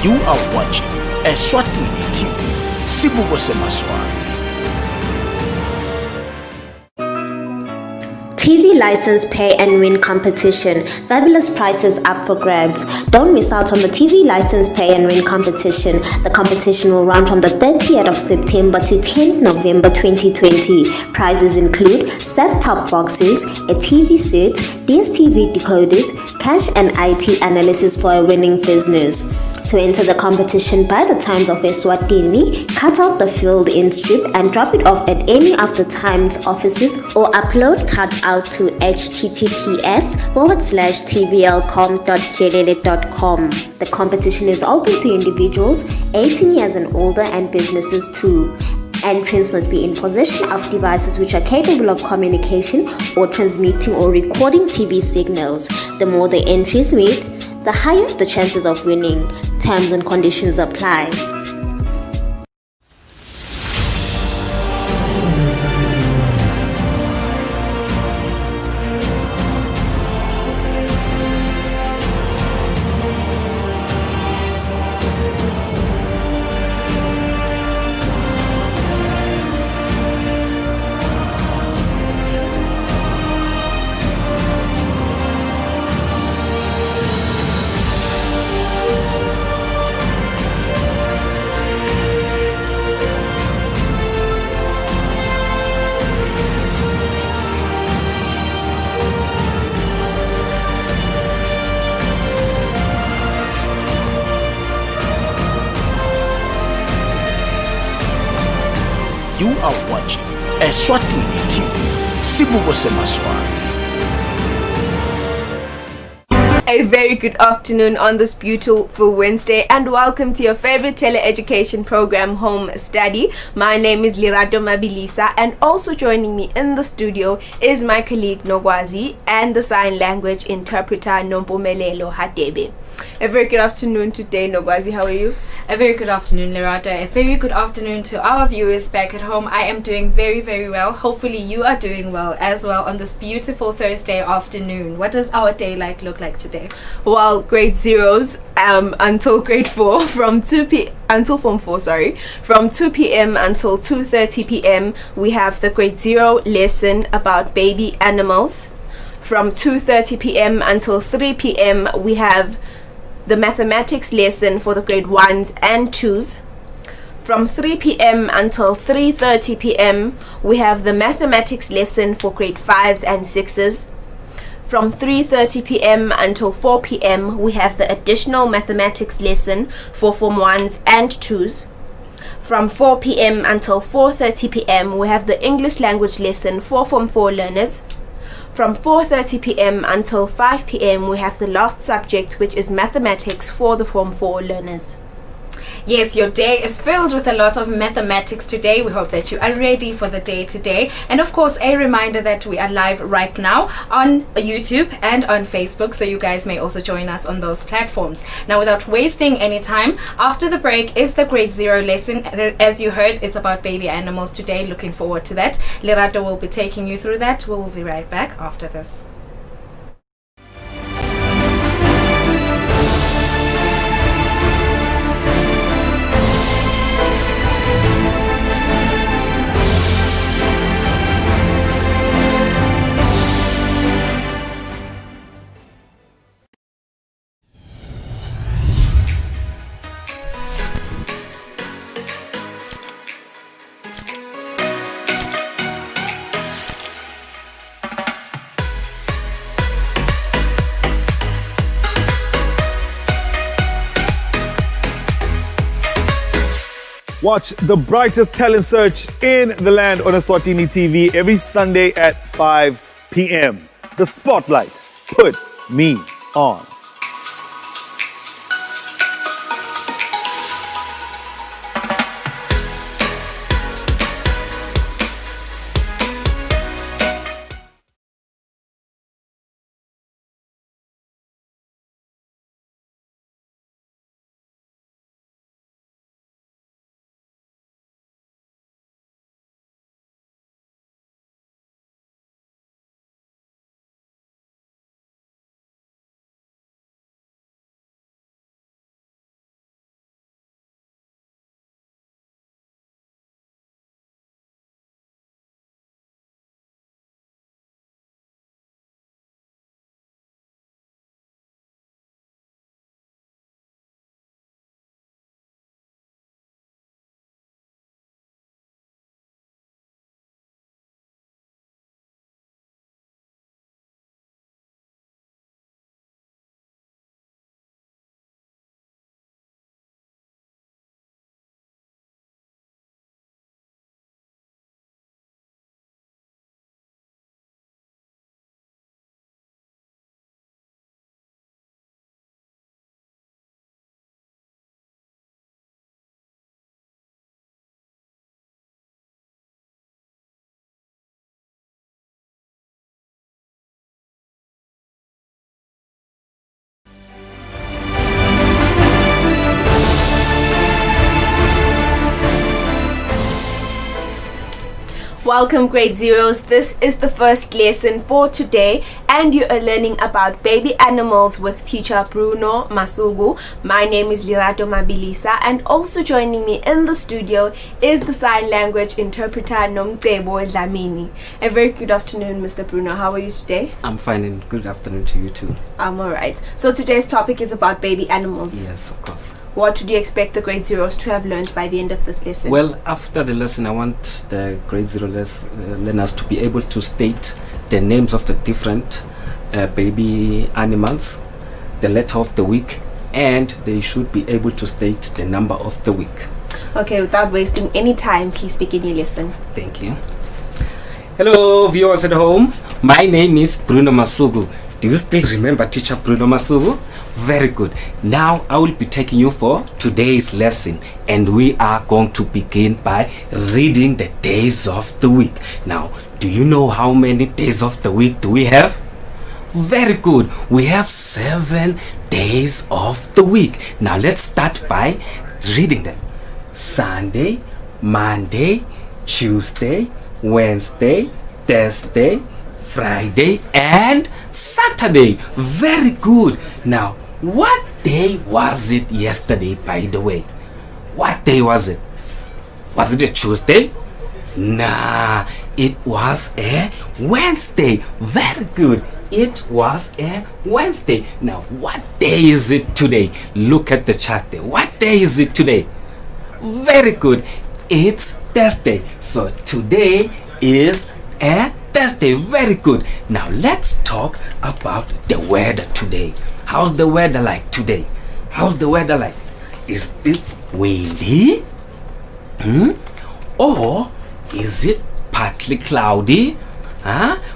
You are watching Eswatini TV. Sibuko Semaswati. TV license pay and win competition. Fabulous prizes up for grabs. Don't miss out on the TV license pay and win competition. The competition will run from the 30th of September to 10th November 2020. Prizes include set-top boxes, a TV set, DSTV decoders, cash and IT analysis for a winning business. To enter the competition by the Times of Eswatini, cut out the filled in strip and drop it off at any of the Times offices or upload cut out to https://tvlcom.jelele.com. The competition is open to individuals 18 years and older and businesses too. Entrants must be in possession of devices which are capable of communication or transmitting or recording TV signals. The more the entries meet, the higher the chances of winning. Terms and conditions apply. You are watching Eswatini TV. Sibuko Semaswati. A very good afternoon on this beautiful Wednesday, and welcome to your favorite teleeducation program, Home Study. My name is Lerato Mabilisa, and also joining me in the studio is my colleague Nogwazi and the sign language interpreter Nompumelelo Hadebe. A very good afternoon today, Nogwazi. How are you? A very good afternoon, Lerato. A very good afternoon to our viewers back at home. I am doing very, very well. Hopefully you are doing well as well on this beautiful Thursday afternoon. What does our day look like today? Well, grade zeros until grade 4 from 2 p.m. until form 4, from 2 p.m. until 2:30 p.m. we have the grade 0 lesson about baby animals. From 2:30 p.m. until 3 p.m. we have the mathematics lesson for the grade 1s and 2s. From 3 p.m. until 3:30 p.m. we have the mathematics lesson for grade 5s and 6s. From 3:30 p.m. until 4 p.m. we have the additional mathematics lesson for form 1s and 2s. From 4 p.m. until 4:30 p.m. we have the English language lesson for form 4 learners. From 4:30 p.m. until 5 p.m. we have the last subject, which is mathematics for the form 4 learners. Yes, your day is filled with a lot of mathematics today. We hope that you are ready for the day today. And of course, a reminder that we are live right now on YouTube and on Facebook, so you guys may also join us on those platforms. Now, without wasting any time, after the break is the grade 0 lesson. As you heard, it's about baby animals today. Looking forward to that. Lerato will be taking you through that. We will be right back after this. Watch the brightest talent search in the land on Eswatini TV every Sunday at 5 p.m. The Spotlight. Put me on. Welcome grade zeros. This is the first lesson for today and you are learning about baby animals with teacher Bruno Masugu. My name is Lirato Mabilisa and also joining me in the studio is the sign language interpreter Nomtebo Dlamini. A very good afternoon, Mr. Bruno. How are you today? I'm fine and good afternoon to you too. I'm alright. So today's topic is about baby animals. Yes, of course. What would you expect the grade zeros to have learned by the end of this lesson? Well, after the lesson, I want the grade zero learners to be able to state the names of the different baby animals, the letter of the week, and they should be able to state the number of the week. Okay, without wasting any time, please begin your lesson. Thank you. Hello, viewers at home. My name is Bruno Masugu. Do you still remember teacher Bruno Masugu? Very good. Now I will be taking you for today's lesson and we are going to begin by reading the days of the week. Now, do you know how many days of the week do we have? Very good. We have 7 days of the week. Now let's start by reading them. Sunday, Monday, Tuesday, Wednesday, Thursday, Friday and Saturday. Very good. Now, what day was it yesterday, by the way? What day was it? Was it a Tuesday? Nah, it was a Wednesday. Very good. It was a Wednesday. Now, what day is it today? Look at the chart there. What day is it today? Very good. It's Thursday. So today is a Thursday. Very good. Now let's talk about the weather today. How's the weather like today? How's the weather like? Is it windy? Or is it partly cloudy?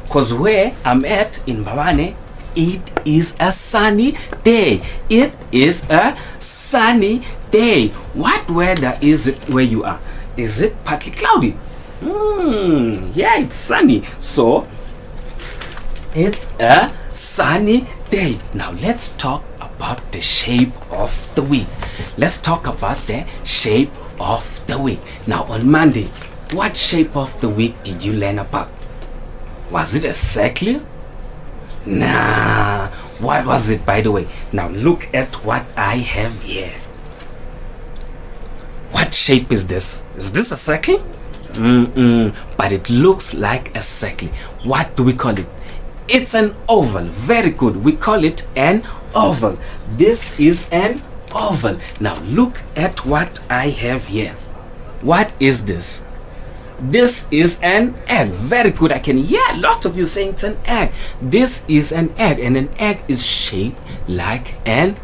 Because where I'm at in Bhavane, it is a sunny day. It is a sunny day. What weather is it where you are? Is it partly cloudy? Yeah, it's sunny. So it's a sunny day. Now let's talk about the shape of the week. Let's talk about the shape of the week. Now on Monday, what shape of the week did you learn about? Was it a circle? Nah. What was it, by the way? Now look at what I have here. What shape is this? Is this a circle? But it looks like a circle. What do we call it? It's an oval. Very good. We call it an oval. This is an oval. Now look at what I have here. What is this? This is an egg. Very good. I can hear a lot of you saying it's an egg. This is an egg, and an egg is shaped like an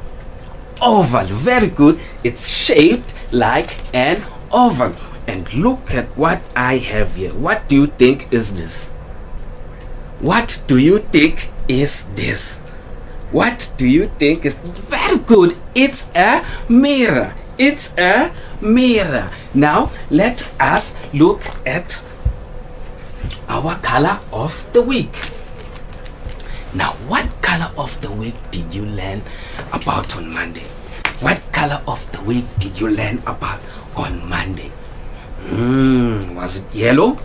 oval. Very good. It's shaped like an oval. And look at what I have here. What do you think is this? What do you think is this? What do you think is very good? It's a mirror. It's a mirror. Now let us look at our color of the week. Now what color of the week did you learn about on Monday? What color of the week did you learn about on Monday? Was it yellow?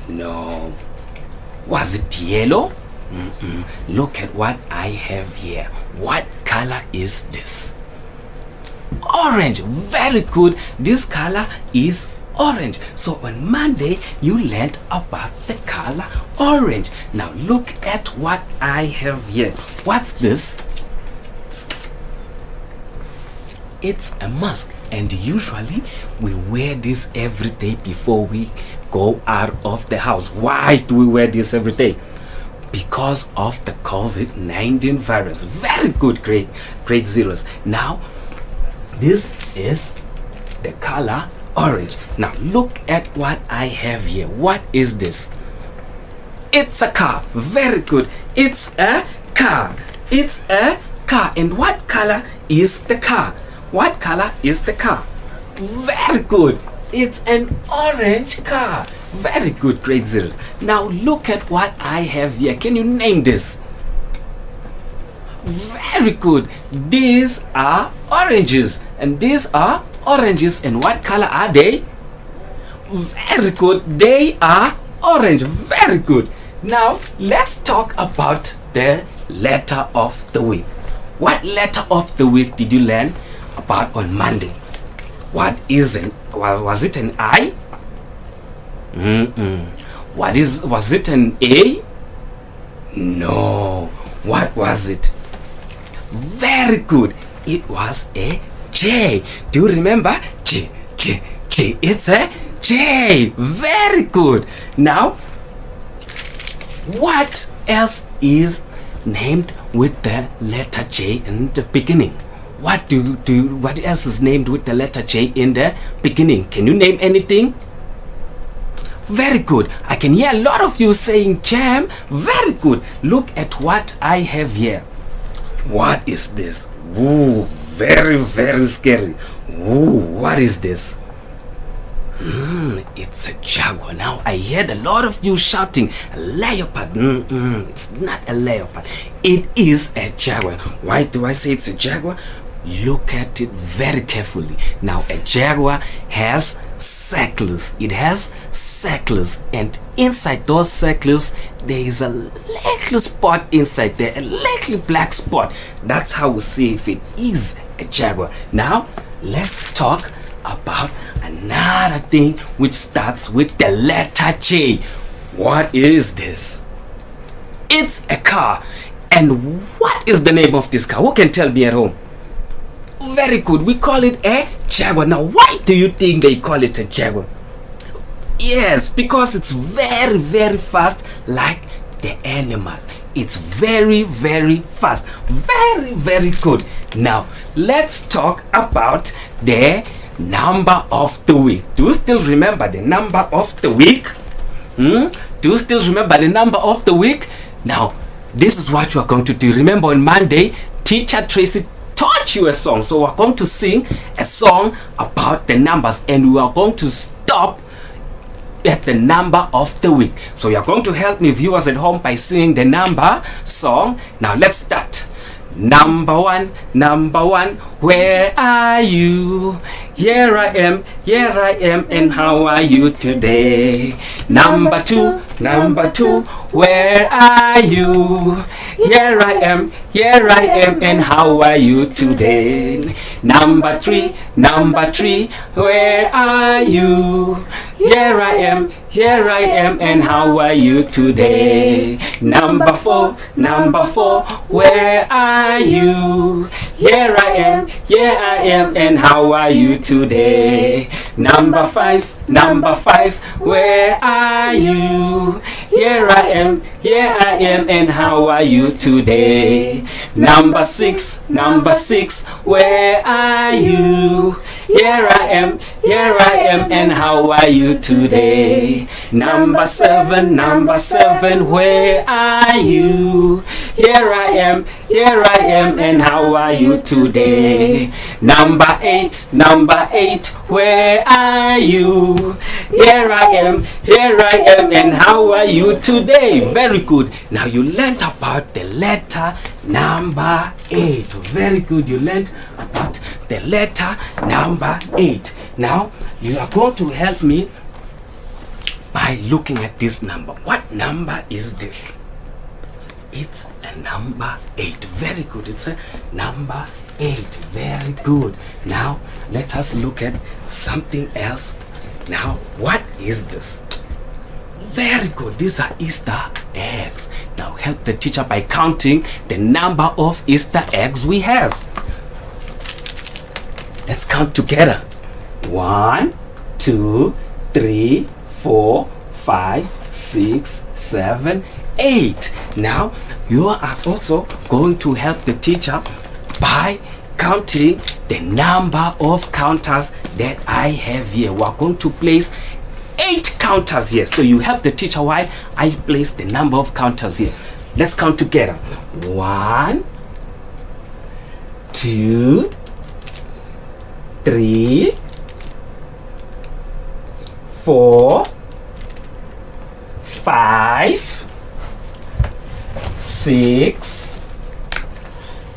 No. Was it yellow? Look at what I have here. What color is this? Orange. Very good. This color is orange. So on Monday you learned about the color orange. Now look at what I have here. What's this? It's a mask, and usually we wear this every day before we go out of the house. Why do we wear this every day? Because of the COVID-19 virus. Very good, grade zeros. Now this is the color orange. Now look at what I have here. What is this? It's a car. Very good. It's a car. It's a car. And what color is the car? What color is the car? Very good. It's an orange car. Very good, grade zero. Now look at what I have here. Can you name this? Very good. These are oranges. And these are oranges. And what color are they? Very good. They are orange. Very good. Now, let's talk about the letter of the week. What letter of the week did you learn about on Monday? What is it? Was it an I? Was it an A? No. What was it? Very good. It was a J. Do you remember? J. It's a J. Very good. Now, what else is named with the letter J in the beginning? What else is named with the letter J in the beginning? Can you name anything? Very good. I can hear a lot of you saying jam. Very good. Look at what I have here. What is this? Ooh, very, very scary. Ooh, what is this? It's a jaguar. Now I heard a lot of you shouting a leopard. It's not a leopard. It is a jaguar. Why do I say it's a jaguar? Look at it very carefully. Now a jaguar has circles. It has circles, and inside those circles there is a little spot inside there, a little black spot. That's how we see if it is a jaguar. Now let's talk about another thing which starts with the letter J. What is this? It's a car. And what is the name of this car? Who can tell me at home? Very good. We call it a jaguar. Now, why do you think they call it a jaguar? Yes, because it's very, very fast, like the animal. It's very, very fast. Very, very good. Now, let's talk about the number of the week. Do you still remember the number of the week? Do you still remember the number of the week? Now, this is what you are going to do. Remember, on Monday, Teacher Tracy taught you a song. So we're going to sing a song about the numbers, and we are going to stop at the number of the week. So you're going to help me, viewers at home, by singing the number song. Now let's start. Number one, where are you? Here I am, and how are you today? Number two, where are you? Here I am, and how are you today? Number three, where are you? Here I am, and how are you today? Number four, where are you? Here I am, and how are you today? Number five, where are you? Here I am, and how are you today? Number six, where are you? Here I am, and how are you today? Number seven, where are you? Here I am, and how are you today? Number eight, where are you? Here I am, and how are you today? Very good. Now you learned about the letter number 8. Very good. You learned about the letter number 8. Now you are going to help me by looking at this number. What number is this? It's a number 8. Very good. It's a number 8. Very good. Now let us look at something else. Now what is this? Very good. These are Easter eggs. Now help the teacher by counting the number of Easter eggs we have. Let's count together. 1, 2, 3, 4, 5, 6, 7, 8. Now you are also going to help the teacher by counting the number of counters that I have here. We are going to place 8 counters here. So you help the teacher while I place the number of counters here. Let's count together. 1, 2, 3, 4, 5, 6,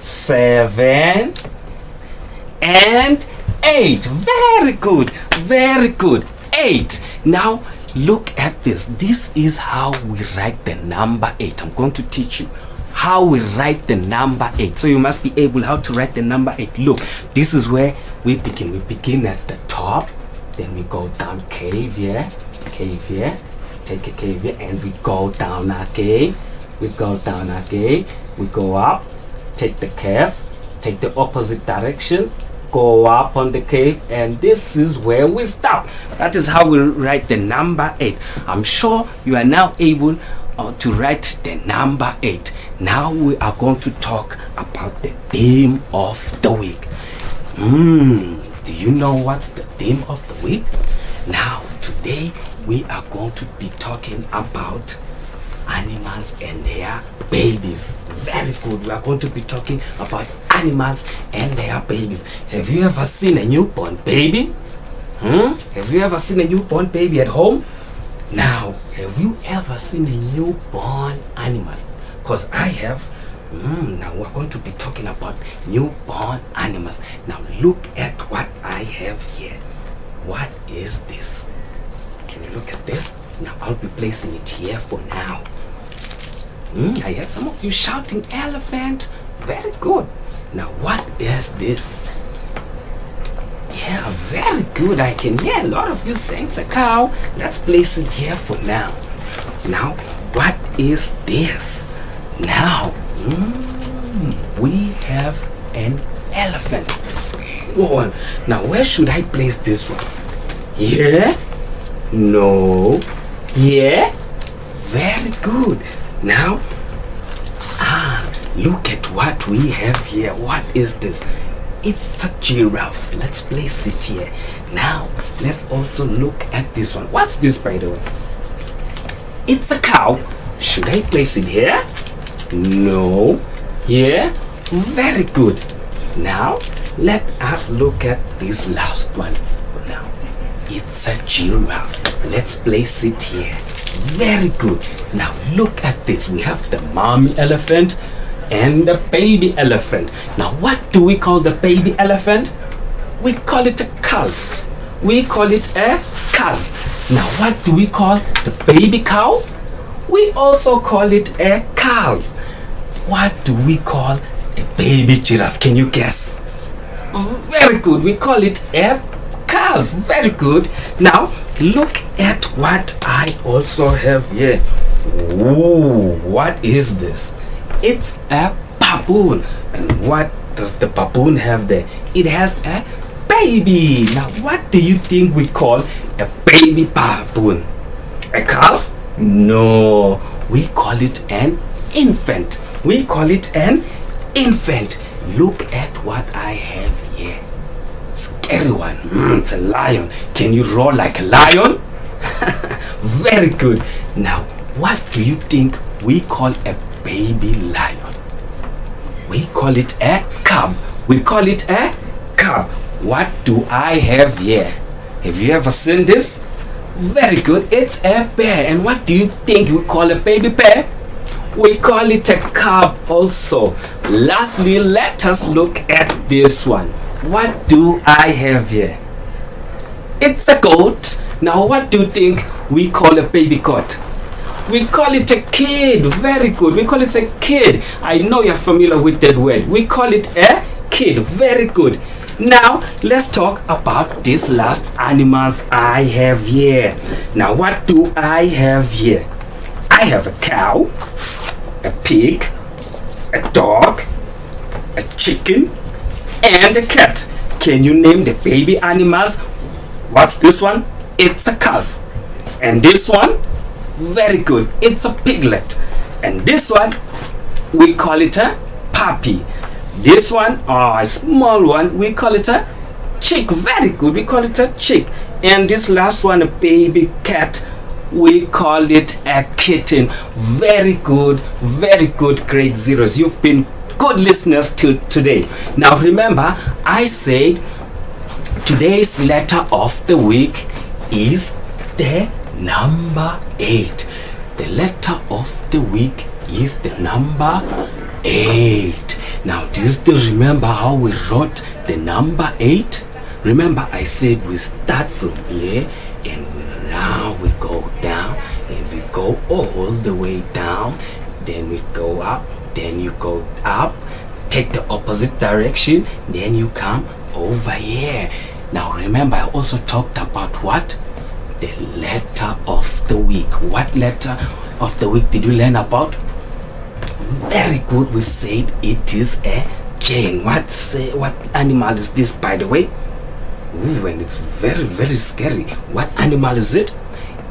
7, and 8. Very good. Very good. 8. Now look at this. This is how we write the number 8. I'm going to teach you how we write the number 8. So you must be able how to write the number 8. Look, this is where we begin. We begin at the top, then we go down, cave here, take a cave here, and we go down again. We go down again. We go up, take the curve, take the opposite direction, go up on the cave, and this is where we stop. That is how we write the number 8. I'm sure you are now able to write the number 8. Now we are going to talk about the theme of the week. Do you know what's the theme of the week? Now today we are going to be talking about animals and their babies. Very good. We are going to be talking about animals and their babies. Have you ever seen a newborn baby? Have you ever seen a newborn baby at home? Now, have you ever seen a newborn animal? Because I have. Now we're going to be talking about newborn animals. Now look at what I have here. What is this? Can you look at this? Now I'll be placing it here for now. I hear some of you shouting elephant. Very good. Now what is this? Yeah, very good. I can hear a lot of you saying it's a cow. Let's place it here for now. Now what is this? Now we have an elephant. Oh, now where should I place this one? Here? No. Here? Very good. Now, look at what we have here. What is this? It's a giraffe. Let's place it here. Now, let's also look at this one. What's this, by the way? It's a cow. Should I place it here? No. Here? Very good. Now, let us look at this last one. Now, it's a giraffe. Let's place it here. Very good. Now look at this. We have the mommy elephant and the baby elephant. Now what do we call the baby elephant? We call it a calf. We call it a calf. Now what do we call the baby cow? We also call it a calf. What do we call a baby giraffe? Can you guess? Very good. We call it a calf. Very good. Now look at what I also have here. Ooh, what is this? It's a baboon. And what does the baboon have there? It has a baby. Now what do you think we call a baby baboon? A calf? No, we call it an infant. We call it an infant. Look at what I have here. Scary one. It's a lion. Can you roar like a lion? Very good. Now, what do you think we call a baby lion? We call it a cub. We call it a cub. What do I have here? Have you ever seen this? Very good. It's a bear. And what do you think we call a baby bear? We call it a cub also. Lastly, let us look at this one. What do I have here? It's a goat. Now what do you think we call a baby goat? We call it a kid. Very good. We call it a kid. I know you're familiar with that word. We call it a kid. Very good. Now let's talk about these last animals I have here. Now what do I have here? I have a cow, a pig, a dog, a chicken, and a cat. Can you name the baby animals? What's this one? It's a calf. And this one? Very good. It's a piglet. And this one, we call it a puppy. This one, a small one, we call it a chick. Very good. We call it a chick. And this last one, a baby cat, we call it a kitten. Very good. Very good, grade zeros. You've been good listeners today. Now remember, I said today's letter of the week is the number 8. The letter of the week is the number 8. Now do you still remember how we wrote the number 8? Remember I said we start from here and we Now we go down and we go all the way down. Then we go up. Then you go up. Take the opposite direction. Then you come over here. Now remember, I also talked about what? The letter of the week. What letter of the week did we learn about? Very good. We said it is a Jane. What animal is this, by the way? Ooh, and it's very, very scary. What animal is it?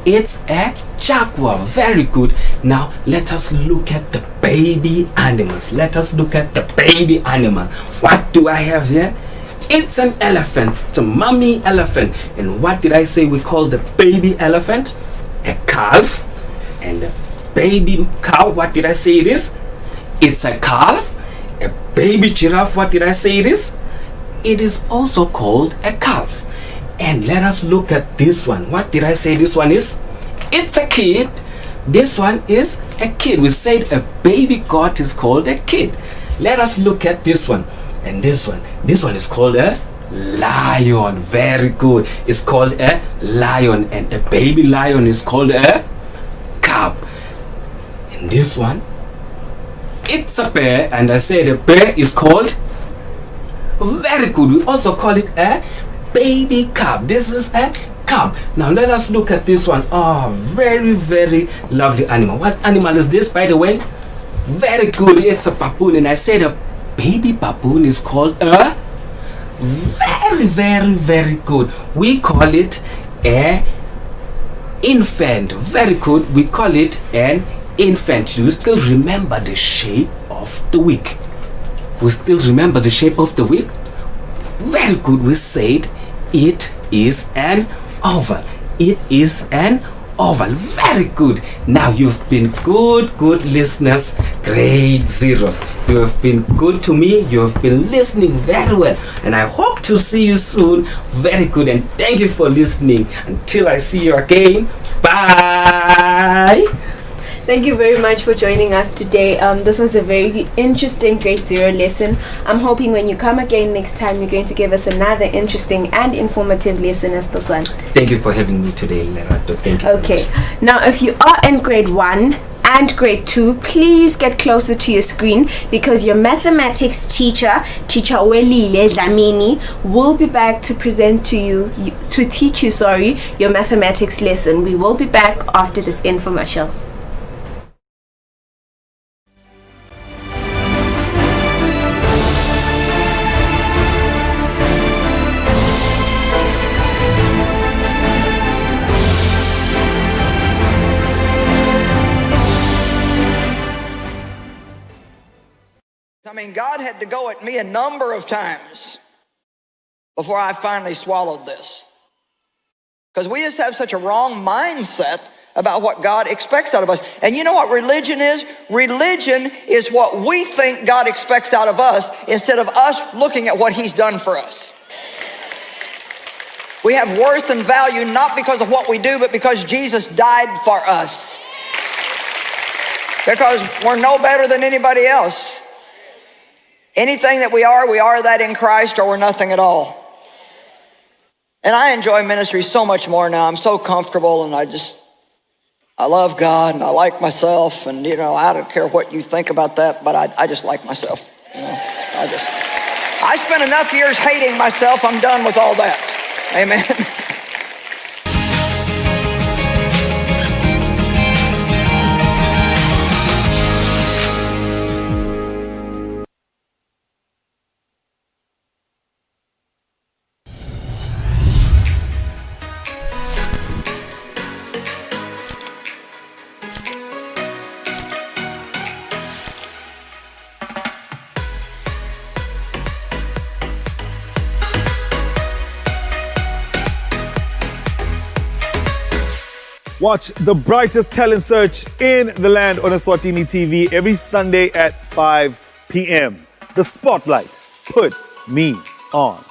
It's a jaguar. Very good. Now let us look at the baby animals. Let us look at the baby animals. What do I have here? It's an elephant. It's a mommy elephant. And what did I say we call the baby elephant? A calf. And the baby cow, what did I say it is? It's a calf. A baby giraffe, what did I say it is? It is also called a calf. And let us look at this one. What did I say this one is? It's a kid. This one is a kid. We said a baby goat is called a kid. Let us look at this one. And this one is called a lion. Very good. It's called a lion. And a baby lion is called a cub. And this one, it's a bear. And I said a bear is called, very good, we also call it a baby cub. This is a cub. Now let us look at this one. Oh, very, very lovely animal. What animal is this, by the way? Very good. It's a baboon. And I said a baby baboon is called a, very, very, very good, we call it a infant. Very good, we call it an infant. Do you still remember the shape of the week? We still remember the shape of the week? Very good, we said it is an oval. It is an oval. Very good. Now you've been good listeners, grade zeros. You have been good to me. You have been listening very well, and I hope to see you soon. Very good, and thank you for listening. Until I see you again, bye. Thank you very much for joining us today. This was a very interesting grade 0 lesson. I'm hoping when you come again next time, you're going to give us another interesting and informative lesson as this one. Thank you for having me today, Lerato. Thank you. Okay. Now, if you are in grade 1 and grade 2, please get closer to your screen because your mathematics teacher, Teacher Welile Dlamini, will be back to present to you, to teach you, your mathematics lesson. We will be back after this infomercial. I mean, God had to go at me a number of times before I finally swallowed this. Because we just have such a wrong mindset about what God expects out of us. And you know what religion is? Religion is what we think God expects out of us instead of us looking at what He's done for us. We have worth and value not because of what we do, but because Jesus died for us. Because we're no better than anybody else. Anything that we are that in Christ, or we're nothing at all. And I enjoy ministry so much more now. I'm so comfortable, and I love God, and I like myself, and I don't care what you think about that, but I just like myself. I spent enough years hating myself. I'm done with all that. Amen. Watch the brightest talent search in the land on Eswatini TV every Sunday at 5 p.m. The Spotlight. Put me on.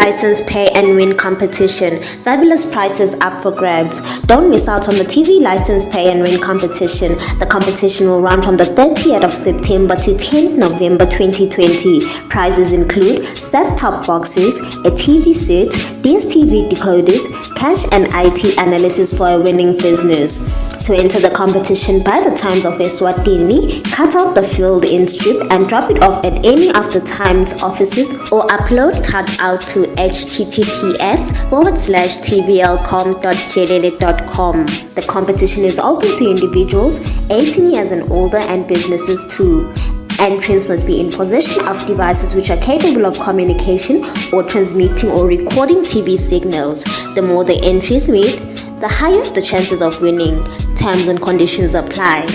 license pay and win competition. Fabulous prizes up for grabs. Don't miss out on the TV license pay and win competition. The competition will run from the 30th of September to 10th November 2020. Prizes include set-top boxes, a TV set, DSTV decoders, cash and IT analysis for a winning business. To enter the competition, buy the Times of Eswatini, cut out the filled in strip and drop it off at any of the Times offices or upload cut out to https://tblcom.jdedit.com. The competition is open to individuals 18 years and older and businesses too. Entrants must be in possession of devices which are capable of communication or transmitting or recording TV signals. The more the entries made, the higher the chances of winning. Terms and conditions apply.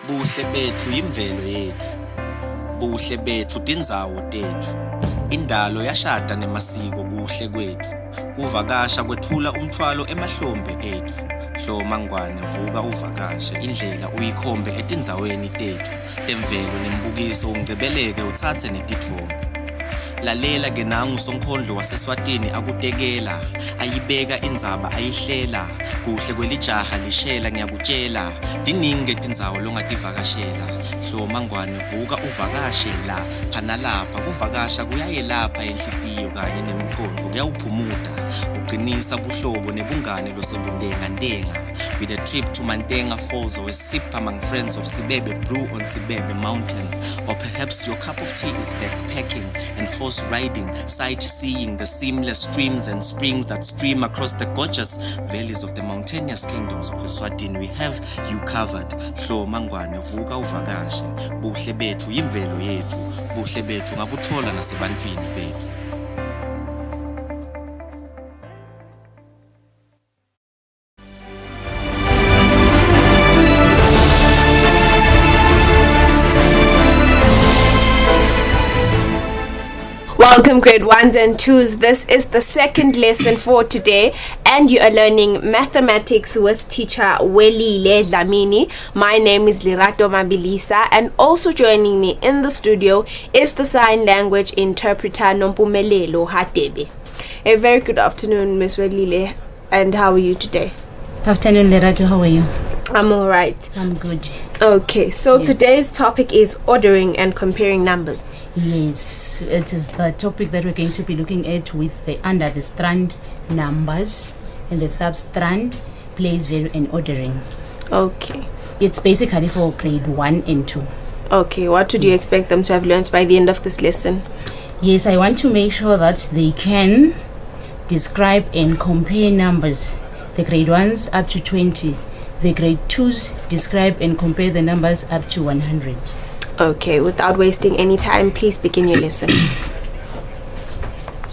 Buhle bethu imvelo yethu. Buhle bethu tindzawo tethu. Indalo yashada nemasiko kuhle kwethu. Kuvakasha kwethula umthwalo emahlombe ethu. Hloma ngwane vuka uvakashe indlela uyikhombe etindzaweni tethu. Temvelo nembukiso ungcebeleke uthathe netithombe. Lalela ke nangu sonkondlo waseswatini akutekela ayibeka indzaba ayihlela kuhle kwelijaha lishela ngiyakutshela diningi tindzawo longativakashela hloma ngwane vuka uvakashe la phana lapha kuvakasha kuyayelapha enhlitiyo kanye nemicondvo kuyawuphumuda kuqinisa buhlobo nebungane losebundenga ndenga with a trip to Mantenga Falls or a sip among friends of Sibebe Brew on Sibebe Mountain, or perhaps your cup of tea is backpacking and horse riding, sightseeing the seamless streams and springs that stream across the gorgeous valleys of the mountainous kingdoms of Eswatini. We have you covered. Hloma ngwane vuka uvakashe, buhle bethu yimvelo yethu, buhle bethu ngabuthola nasebantwini bethu. Welcome grade 1s and 2s. This is the second lesson for today and you are learning mathematics with teacher Welile Dlamini. My name is Lirato Mabilisa and also joining me in the studio is the sign language interpreter Nompumelelo Hatebe. A very good afternoon, Miss Welile, and how are you today? Afternoon, Lerato. How are you? I'm alright. I'm good. Okay, so Yes. Today's topic is ordering and comparing numbers. Yes, it is the topic that we're going to be looking at with the under the strand numbers and the substrand place value and ordering. Okay. It's basically for grade 1 and 2. Okay, what would you expect them to have learned by the end of this lesson? Yes, I want to make sure that they can describe and compare numbers. The grade 1s up to 20. The grade 2s describe and compare the numbers up to 100. Okay, without wasting any time, please begin your lesson.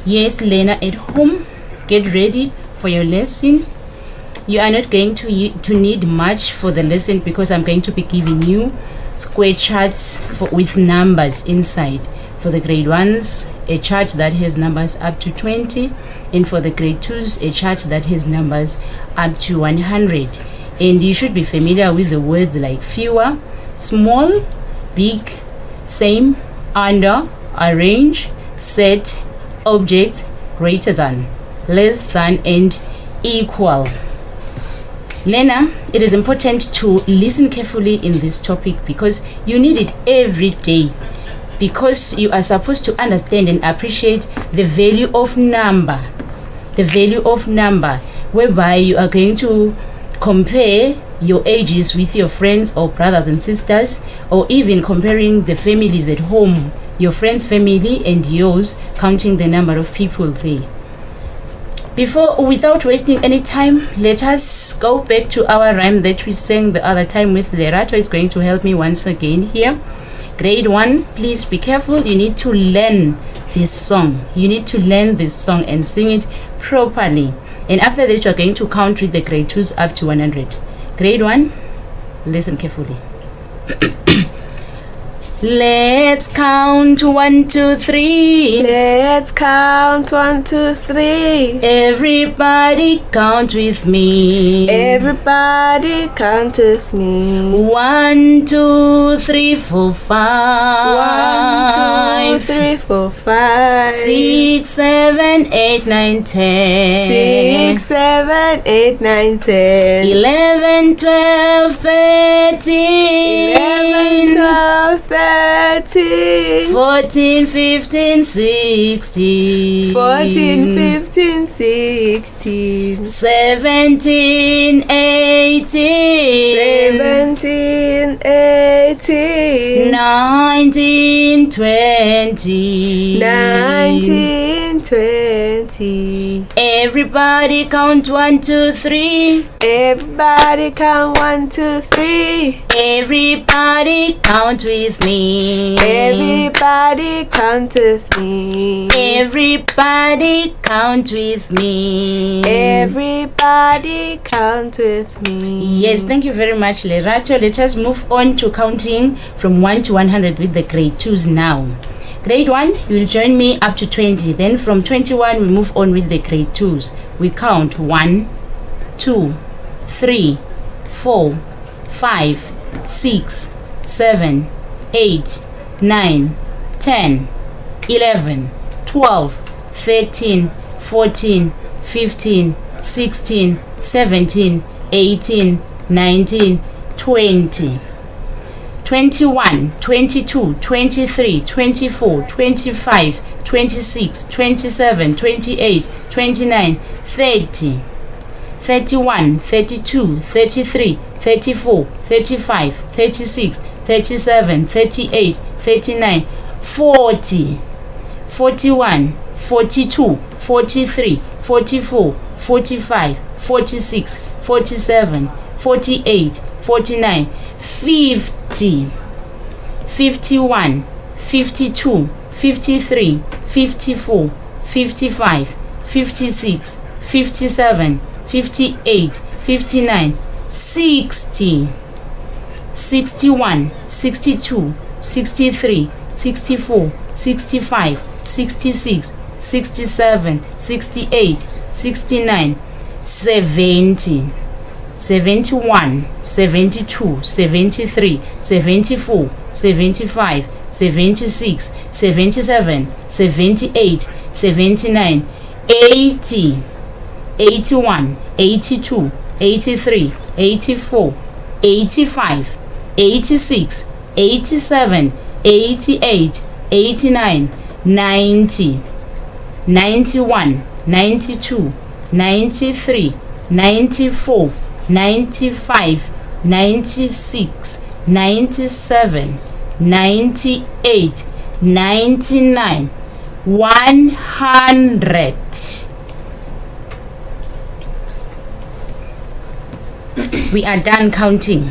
Yes, Lena, at home, get ready for your lesson. You are not going to need much for the lesson because I'm going to be giving you square charts with numbers inside. For the grade 1s, a chart that has numbers up to 20, and for the grade 2s, a chart that has numbers up to 100. And you should be familiar with the words like fewer, small, big, same, under, arrange, set, object, greater than, less than, and equal. Lena, it is important to listen carefully in this topic because you need it every day, because you are supposed to understand and appreciate the value of number. The value of number, whereby you are going to compare your ages with your friends or brothers and sisters, or even comparing the families at home, your friend's family and yours, counting the number of people there. Without wasting any time, let us go back to our rhyme that we sang the other time with Lerato. Is going to help me once again here. Grade 1, please be careful. You need to learn this song. You need to learn this song and sing it properly. And after that, you're going to count with the grade 2s up to 100. Grade 1, listen carefully. Let's count 1, 2, 3. Let's count 1, 2, 3. Everybody count with me. Everybody count with me. 1, 2, 3, 4, 5. 1, 2, 3, 4, 5. 6, 7, 8, 9, 10. 6, 7, 8, 9, 10. 11, 12, 13. 11, 12, 13. 14, 15, 16. 14, 15, 16. 17, 18. 17, 18. 19, 20. 19, 20. Everybody count 1, 2, 3. Everybody count 1, 2, 3. Everybody count with me. Everybody count with me. Everybody count with me. Everybody count with me. Yes, thank you very much, Lerato. Let us move on to counting from 1 to 100 with the grade 2s now. Grade 1, you will join me up to 20. Then from 21, we move on with the grade 2s. We count 1, 2, 3, 4, 5, 6, 7, 8, 9, 10, 11, 12, 13, 14, 15, 16, 17, 18, 19, 20. 21, 22, 23, 24, 25, 26, 27, 28, 29, 30, 31, 32, 33, 34, 35, 36, 37, 38, 39, 40, 41, 42, 43, 44, 45, 46, 47, 48, 49, 50, 51, 52, 53, 54, 55, 56, 57, 58, 59, 60, 61, 62, 63, 64, 65, 66, 67, 68, 69, 70, 71, 72, 73, 74, 75, 76, 77, 78, 79, 80, 81, 82, 83, 84, 85, 86, 87, 88, 89, 90, 91, 92, 93, 94, 95, 96, 97, 98, 99, 100. We are done counting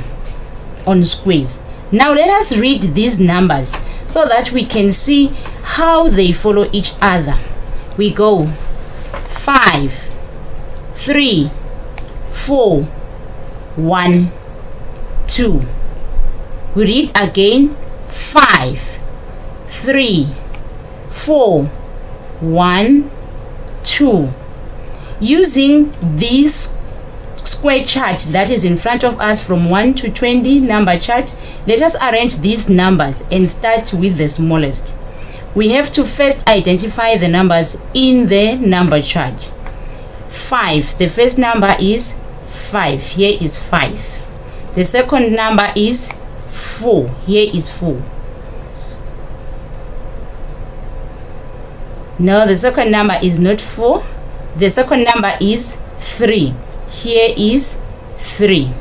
on squares. Now let us read these numbers so that we can see how they follow each other. We go 5, 3, 4, 1, 2. We read again 5, 3, 4, 1, 2. Using this square chart that is in front of us from 1 to 20 number chart, let us arrange these numbers and start with the smallest. We have to first identify the numbers in the number chart. 5, the first number is 5. Here is 5. The second number is 4. Here is 4. No, the second number is not 4. The second number is 3. Here is 3.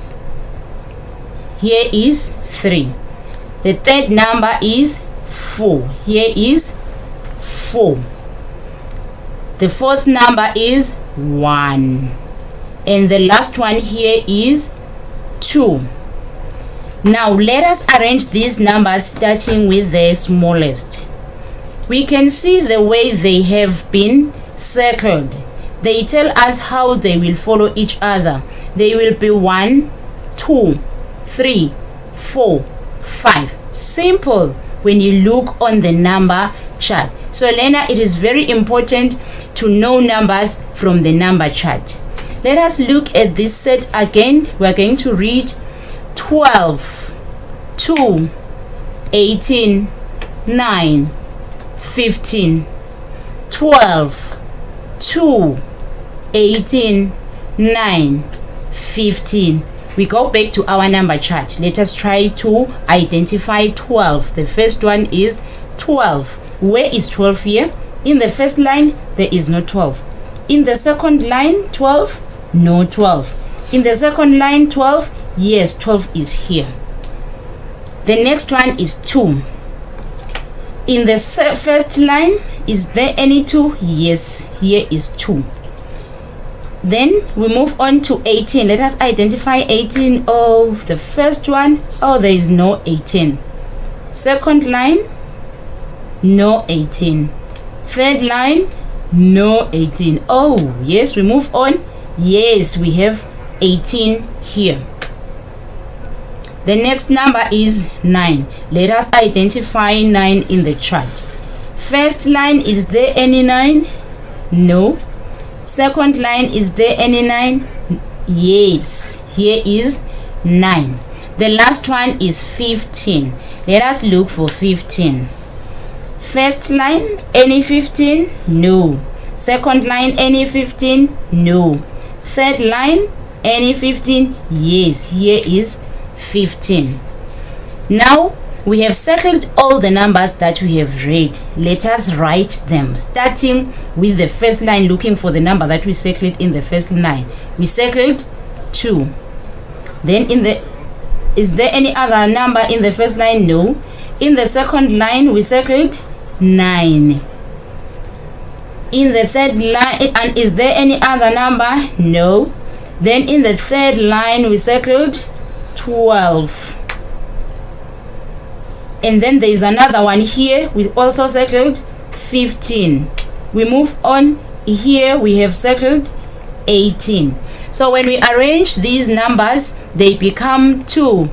Here is 3. The third number is 4. Here is 4. The fourth number is 1. And the last one here is 2. Now let us arrange these numbers starting with the smallest. We can see the way they have been circled. They tell us how they will follow each other. They will be 1, 2, 3, 4, 5. Simple. when you look on the number chart. So Lena, it is very important to know numbers from the number chart. Let us look at this set again. We are going to read 12, 2, 18, 9, 15, 12, 2, 18, 9, 15. We go back to our number chart. Let us try to identify 12. The first one is 12. Where is 12 here? In the first line, there is no 12. In the second line, 12, no 12. In the second line, 12, yes, 12 is here. The next one is 2. In the first line, is there any 2? Yes, here is 2. Then we move on to 18. Let us identify 18. Oh, the first one, oh, there is no 18. Second line, no 18. Third line, no 18. Oh, yes, we move on. Yes, we have 18 here. The next number is 9. Let us identify 9 in the chart. First line, is there any 9? No. Second line, is there any 9? Yes, here is 9. The last one is 15. Let us look for 15. First line, any 15? No. Second line, any 15? No. Third line, any 15? Yes, here is 15. Now we have circled all the numbers that we have read. Let us write them, starting with the first line, looking for the number that we circled in the first line. We circled 2. Then is there any other number in the first line? No. In the second line, we circled 9. In the third line, and is there any other number? No. Then in the third line, we circled 12. And then there is another one here. We also circled 15. We move on. Here we have circled 18. So when we arrange these numbers, they become 2,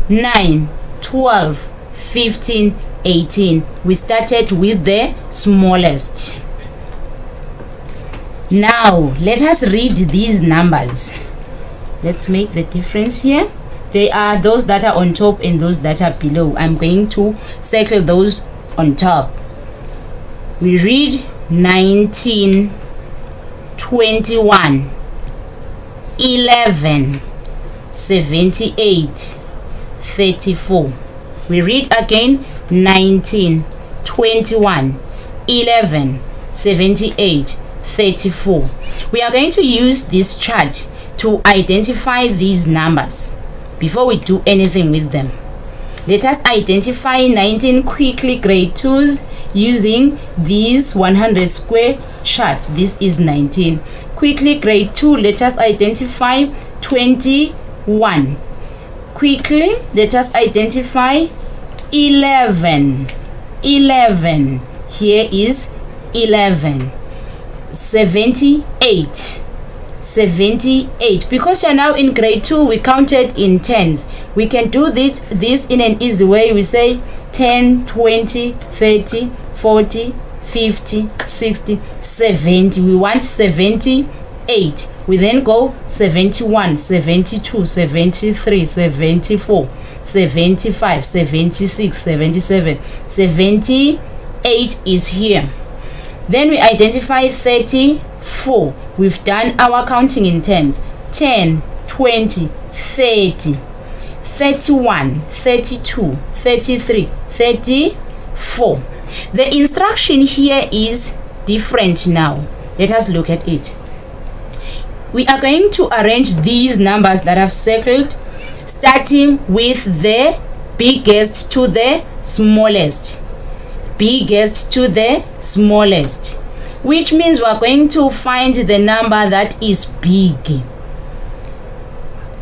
9, 12, 15, 18. We started with the smallest. Now let us read these numbers. Let's make the difference here. They are those that are on top and those that are below. I'm going to circle those on top. We read 19, 21, 11, 78, 34. We read again 19, 21, 11, 78, 34. We are going to use this chart to identify these numbers before we do anything with them. Let us identify 19 quickly, grade 2s, using these 100 square charts. This is 19. Quickly, grade 2, let us identify 21. Quickly, let us identify 11. 11. Here is 11. 78. 78. Because you are now in grade 2, we counted in tens. We can do this in an easy way. We say 10, 20, 30, 40, 50, 60, 70. We want 78. We then go 71, 72, 73, 74, 75, 76, 77, 78 is here. Then we identify 34. We've done our counting in tens. 10, 20, 30, 31, 32, 33, 34. The instruction here is different now. Let us look at it. We are going to arrange these numbers that I've circled, starting with the biggest to the smallest. Biggest to the smallest, which means we are going to find the number that is big.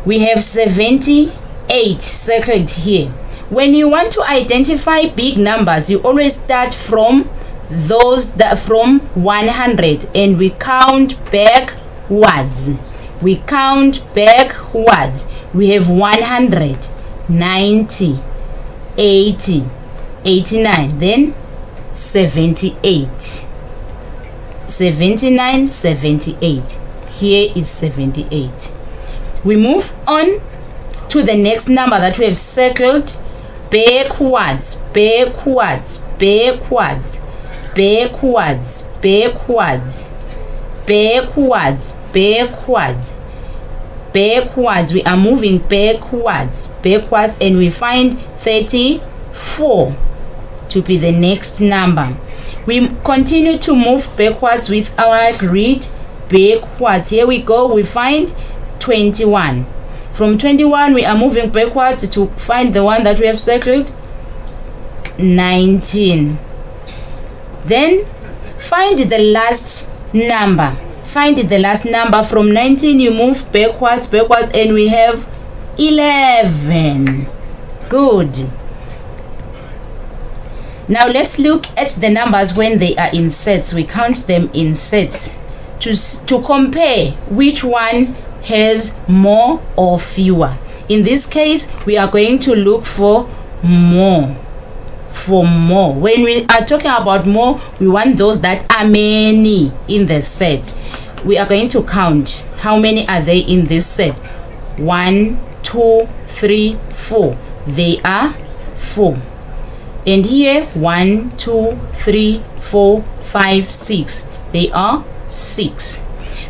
We have 78 circled here. When you want to identify big numbers, you always start from those that from 100 and we count backwards. We count backwards. We have 100, 90, 80, 89, then 78. 79, 78. Here is 78. We move on to the next number that we have circled. Backwards, backwards, backwards, backwards, backwards, backwards, backwards, backwards. We are moving backwards, backwards, and we find 34 to be the next number. We continue to move backwards with our grid. Backwards, here we go, we find 21. From 21 we are moving backwards to find the one that we have circled, 19. Then find the last number. Find the last number. From 19 you move backwards, and we have 11. Good. Now let's look at the numbers when they are in sets. We count them in sets to compare which one has more or fewer. In this case, we are going to look for more. When we are talking about more, we want those that are many in the set. We are going to count how many are they in this set. 1, 2, 3, 4. They are 4. And here 1, 2, 3, 4, 5, 6. They are 6.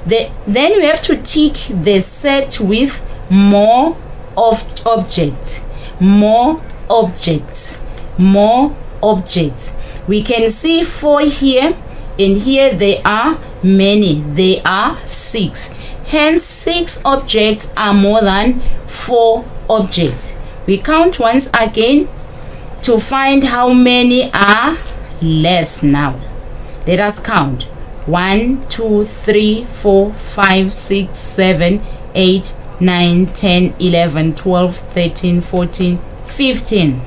Then we have to tick the set with more of objects. More objects. More objects. We can see 4 here, and here they are many. They are 6. Hence 6 objects are more than 4 objects. We count once again to find how many are less now. Let us count. 1, 2, 3, 4, 5, 6, 7, 8, 9, 10, 11, 12, 13, 14, 15.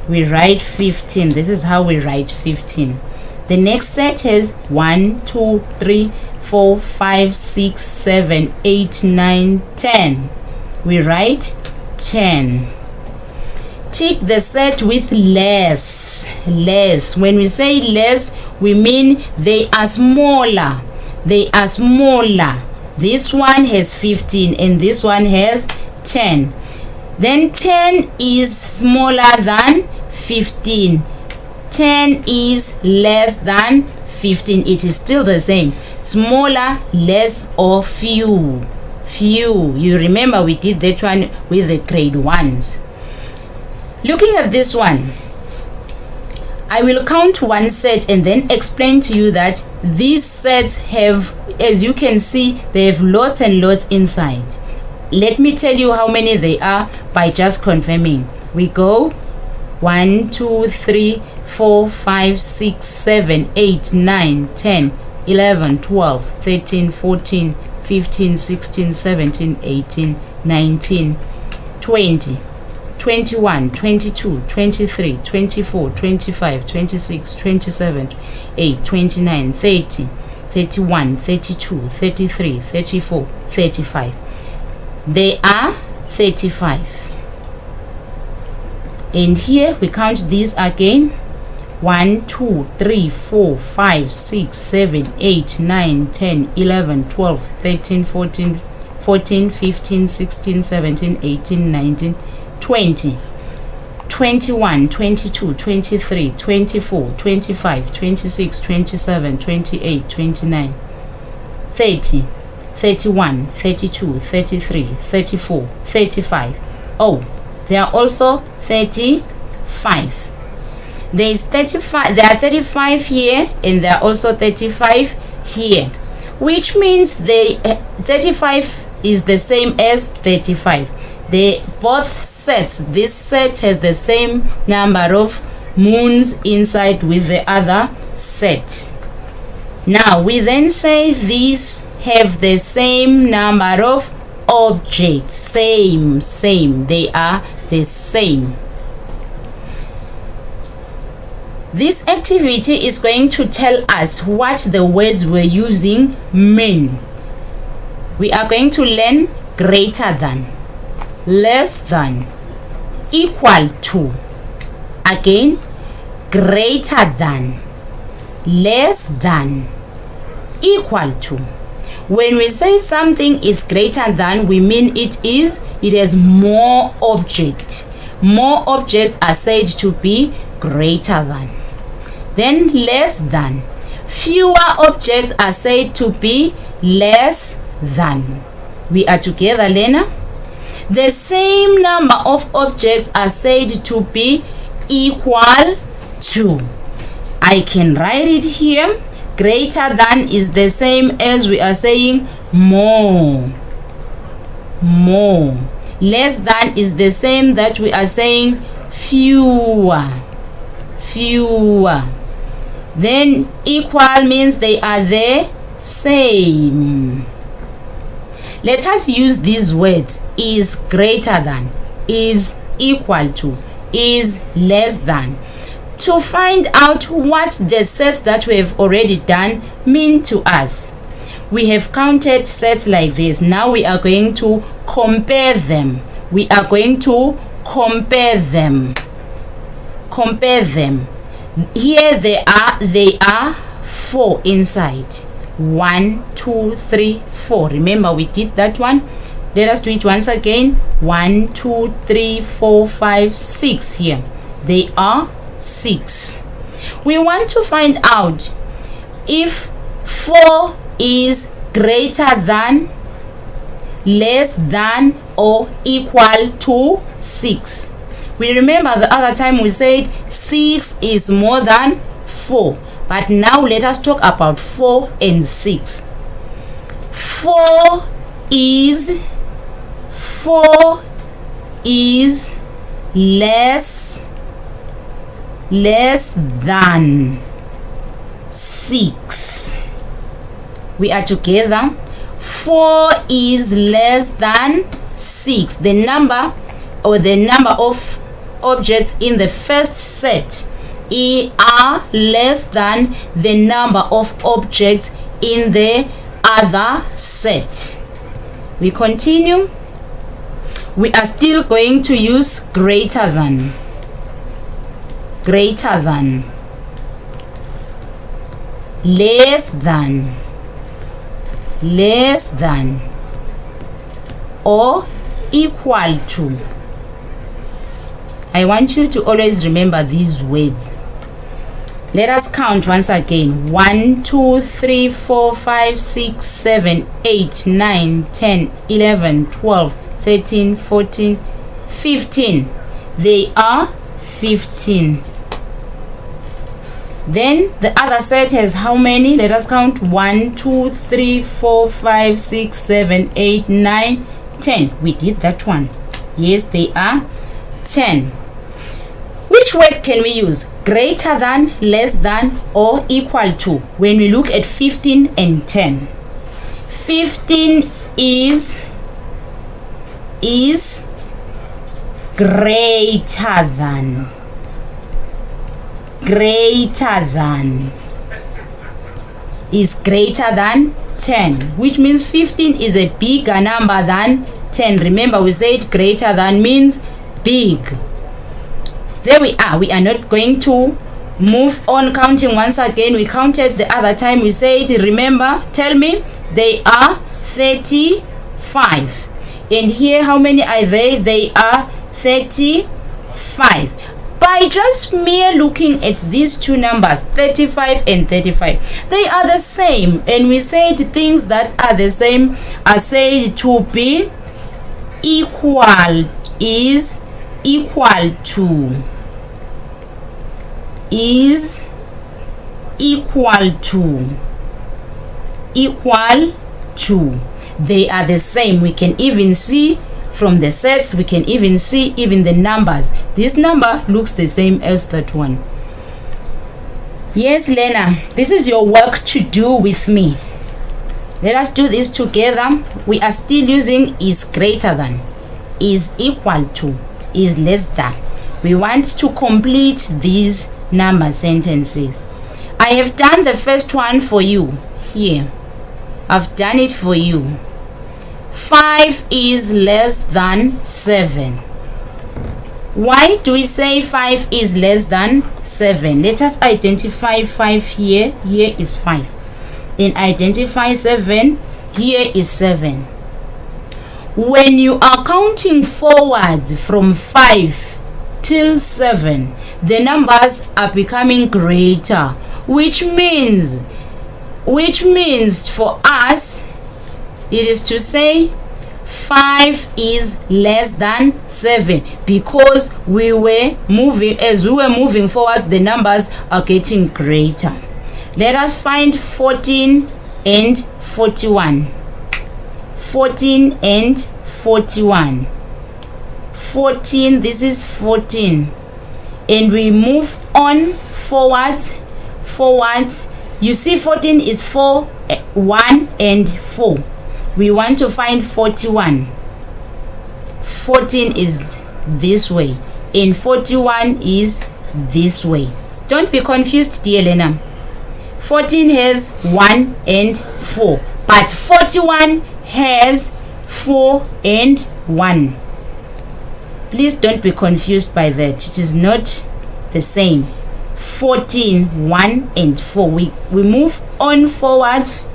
We write 15. This is how we write 15. The next set has 1, 2, 3, 4, 5, 6, 7, 8, 9, 10. We write 10. Tick the set with less. When we say less, we mean they are smaller. This one has 15 and this one has 10. Then 10 is smaller than 15. 10 is less than 15. It is still the same. Smaller, less, or few. You remember we did that one with the grade 1s. Looking at this one, I will count one set and then explain to you that these sets have, as you can see, they have lots and lots inside. Let me tell you how many they are by just confirming. We go 1, 2, 3, 4, 5, 6, 7, 8, 9, 10, 11, 12, 13, 14, 15, 16, 17, 18, 19, 20. 21, 22, 23, 24, 25, 26, 27, 28, 29, 30, 31, 32, 33, 34, 35. They are 35. And here we count these again. 1, 2, 3, 4, 5, 6, 7, 8, 9, 10, 11, 12, 13, 14, 15, 16, 17, 18, 19, 20, 21, 22, 23, 24, 25, 26, 27, 28, 29, 30, 31, 32, 33, 34, 35. Oh, there are also 35. There is 35. There are 35 here, and there are also 35 here, which means the 35 is the same as 35. They both sets. This set has the same number of moons inside with the other set. Now we then say these have the same number of objects. Same. They are the same. This activity is going to tell us what the words we're using mean. We are going to learn greater than, less than, equal to, Again, greater than, less than, equal to. When we say something is greater than, we mean it has more object. More objects are said to be greater than. Then less than. Fewer objects are said to be less than. We are together, Lena? The same number of objects are said to be equal to. I can write it here. Greater than is the same as we are saying more. More. Less than is the same that we are saying fewer. Fewer. Then equal means they are the same. Let us use these words: is greater than, is equal to, is less than, to find out what the sets that we have already done mean to us. We have counted sets like this. Now we are going to compare them. We are going to compare them. Compare them. Here they are 4 inside. 1, 2, 3, 4. Remember we did that one. Let us do it once again. 1, 2, 3, 4, 5, 6 here. They are 6. We want to find out if 4 is greater than, less than, or equal to 6. We remember the other time we said 6 is more than 4. But now let us talk about 4 and 6. 4 is less than 6. We are together. 4 is less than 6. The number of objects in the first set are less than the number of objects in the other set. We continue. We are still going to use greater than. Greater than. Less than. Less than. Or equal to. I want you to always remember these words. Let us count once again. 1, 2, 3, 4, 5, 6, 7, 8, 9, 10, 11, 12, 13, 14, 15. They are 15. Then the other set has how many? Let us count. 1, 2, 3, 4, 5, 6, 7, 8, 9, 10. We did that one. Yes, they are 10. Which word can we use? Greater than, less than, or equal to when we look at 15 and 10? 15 is greater than. Greater than is greater than 10, which means 15 is a bigger number than 10. Remember we said greater than means big. There we are. We are not going to move on counting once again. We counted the other time. We said, remember, tell me, they are 35. And here, how many are they? They are 35. By just mere looking at these two numbers, 35 and 35, they are the same. And we said things that are the same are said to be equal, is equal to, is equal to, equal to. They are the same. We can even see from the sets, we can even see even the numbers. This number looks the same as that one. Yes, Lena, this is your work to do with me. Let us do this together. We are still using is greater than, is equal to, is less than. We want to complete these number sentences. I have done the first one for you here. I've done it for you. 5 is less than 7. Why do we say 5 is less than 7? Let us identify 5 here. Here is 5. And identify 7. Here is 7. When you are counting forwards from 5 till 7, the numbers are becoming greater, which means for us it is to say 5 is less than 7, because as we were moving forwards, the numbers are getting greater. Let us find 14 and 41. 14 and 41. 14, this is 14, and we move on forwards. You see 14 is 4, 1 and 4. We want to find 41. 14 is this way and 41 is this way. Don't be confused, dear Lena. 14 has 1 and 4, but 41 has 4 and 1. Please don't be confused by that. It is not the same. 14, 1 and 4. We move on forwards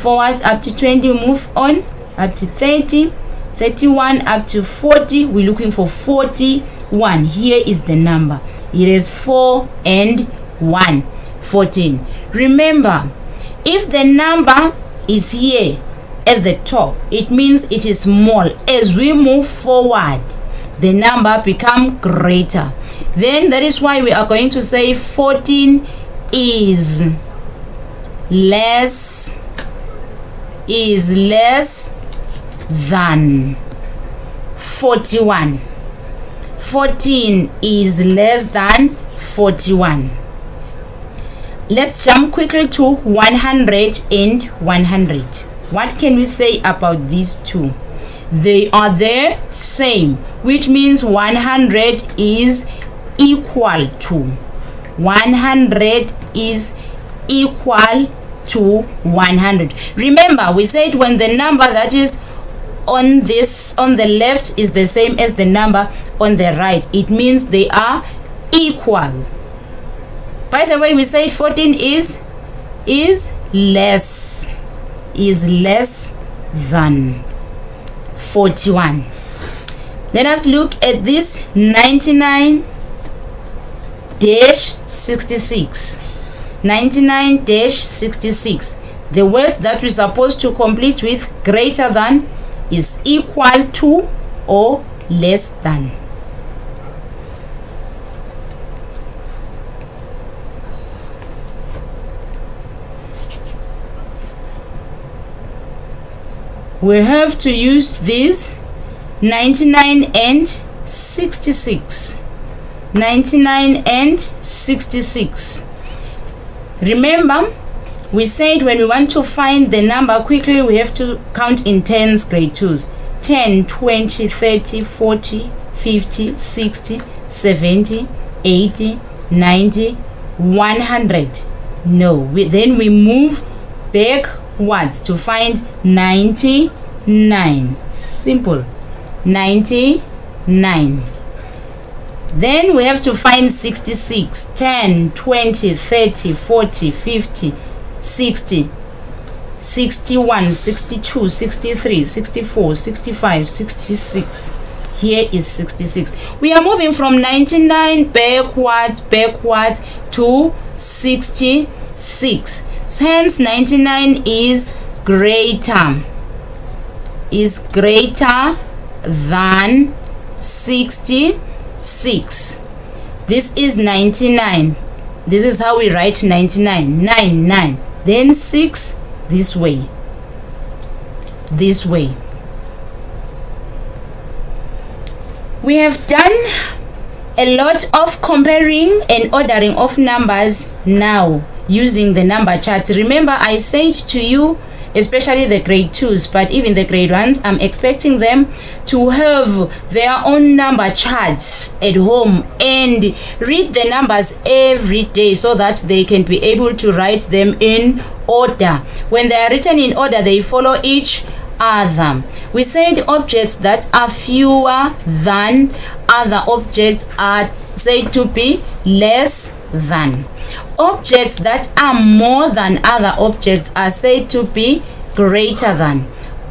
up to 20. We move on up to 30, 31, up to 40. We're looking for 41. Here is the number. It is 4 and 1. 14. Remember, if the number is here at the top, it means it is small. As we move forward, the number become greater. Then that is why we are going to say 14 is less than 41. 14 is less than 41. Let's jump quickly to 100 and 100. What can we say about these two? They are the same, which means 100 is equal to 100 is equal to 100. Remember, we said when the number that is on the left is the same as the number on the right, it means they are equal. By the way, we say 14 is less than 41. Let us look at this 99-66. 99-66. The words that we're supposed to complete with greater than is equal to or less than. We have to use this 99 and 66. 99 and 66. Remember, we said when we want to find the number quickly, we have to count in tens, grade 2s. 10, 20, 30, 40, 50, 60, 70, 80, 90, 100. No, then we move backwards to find 99. Simple. 99. Then we have to find 66. 10, 20, 30, 40, 50, 60, 61, 62, 63, 64, 65, 66. Here is 66. We are moving from 99 backwards to 66. Hence 99 is greater than 66. This is 99. This is how we write 99. 9. Then 6 this way. We have done a lot of comparing and ordering of numbers now using the number charts. Remember, I said to you, especially the grade 2s, but even the grade 1s, I'm expecting them to have their own number charts at home and read the numbers every day so that they can be able to write them in order. When they are written in order, they follow each other. We said objects that are fewer than other objects are said to be less than. Objects that are more than other objects are said to be greater than.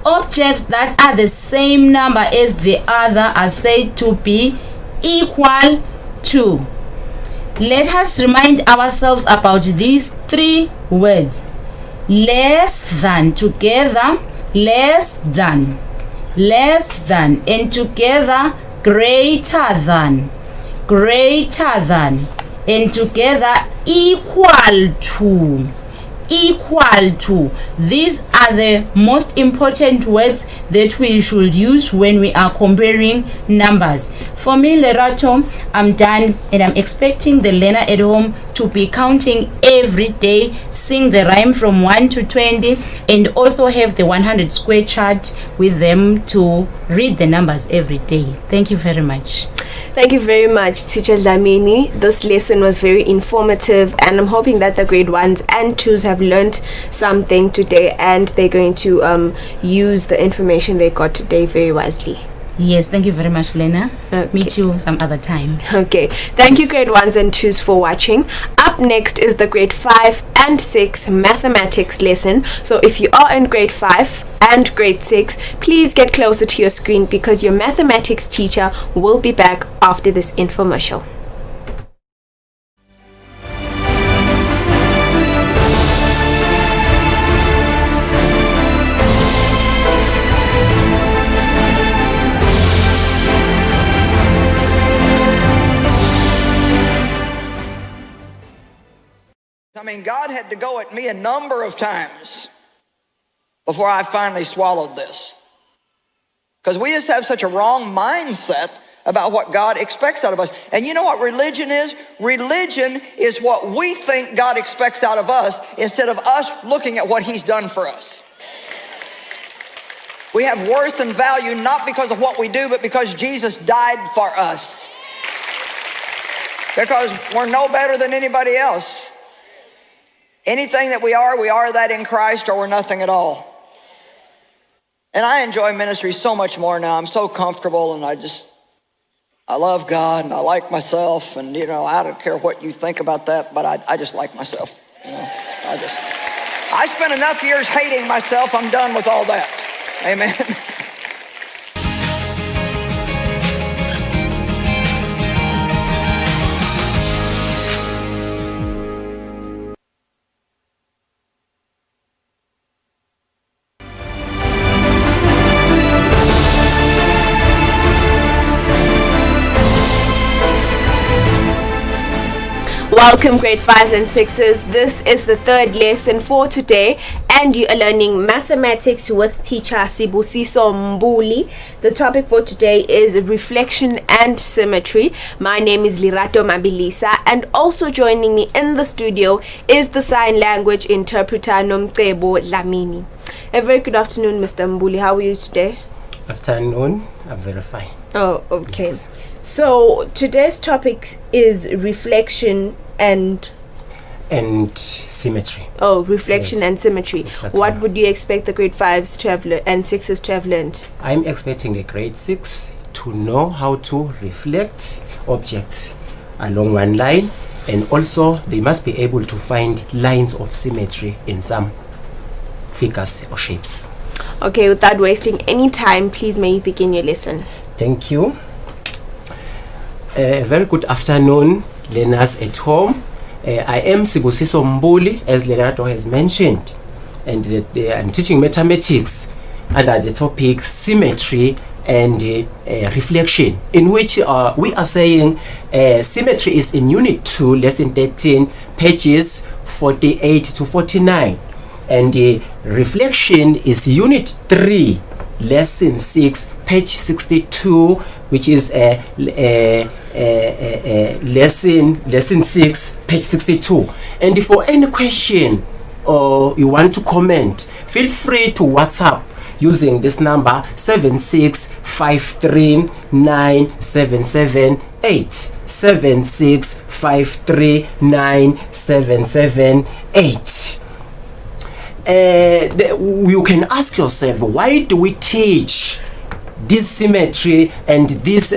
Objects that are the same number as the other are said to be equal to. Let us remind ourselves about these three words: less than, together, less than, and together, greater than, and together, equal to. These are the most important words that we should use when we are comparing numbers. For me, Lerato, I'm done, and I'm expecting the learner at home to be counting every day, sing the rhyme from 1 to 20, and also have the 100 square chart with them to read the numbers every day. Thank you very much. Thank you very much, Teacher Dlamini. This lesson was very informative, and I'm hoping that the grade 1s and 2s have learned something today, and they're going to use the information they got today very wisely. Yes, thank you very much, Lena. Okay. Meet you some other time. Okay, thank you grade 1s and 2s for watching. Up next is the grade 5 and 6 mathematics lesson. So if you are in grade 5 and grade 6, please get closer to your screen because your mathematics teacher will be back after this infomercial. I mean, God had to go at me a number of times before I finally swallowed this. Because we just have such a wrong mindset about what God expects out of us. And you know what religion is? Religion is what we think God expects out of us instead of us looking at what He's done for us. We have worth and value not because of what we do, but because Jesus died for us. Because we're no better than anybody else. Anything that we are that in Christ, or we're nothing at all. And I enjoy ministry so much more now. I'm so comfortable, and I love God, and I like myself, and I don't care what you think about that, but I just like myself. I spent enough years hating myself. I'm done with all that. Amen. Welcome grade 5s and 6s. This is the third lesson for today, and you are learning mathematics with teacher Sibusiso Mbuli. The topic for today is reflection and symmetry. My name is Lirato Mabilisa, and also joining me in the studio is the sign language interpreter Nomcebo Dlamini. A very good afternoon, Mr. Mbuli. How are you today? Afternoon. I'm very fine. Oh, okay. Yes. So today's topic is reflection and symmetry. Oh, reflection Yes. and symmetry. Exactly. What would you expect the grade 5s to have and 6s to have learned? I'm expecting the grade 6 to know how to reflect objects along one line, and also they must be able to find lines of symmetry in some figures or shapes. Okay, without wasting any time, please may you begin your lesson. Thank you. Very good afternoon, learners at home. I am Sibusiso Mbuli, as Lerato has mentioned, and I'm teaching mathematics under the topic symmetry and reflection, in which we are saying symmetry is in Unit 2, Lesson 13, pages 48 to 49, and reflection is Unit 3, Lesson 6, page 62, which is lesson 6, page 62. And for any question or you want to comment, feel free to WhatsApp using this number 765397778. 765397778. you can ask yourself, why do we teach this symmetry and this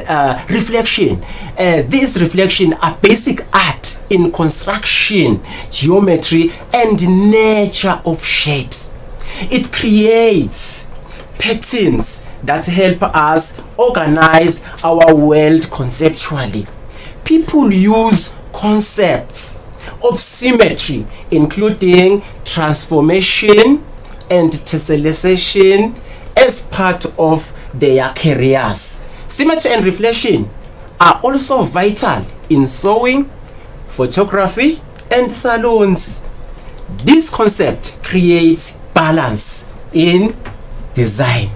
reflection? These reflection are basic art in construction, geometry, and nature of shapes. It creates patterns that help us organize our world conceptually. People use concepts of symmetry, including transformation and tessellation, as part of their careers. Symmetry and reflection are also vital in sewing, photography, and salons. This concept creates balance in design.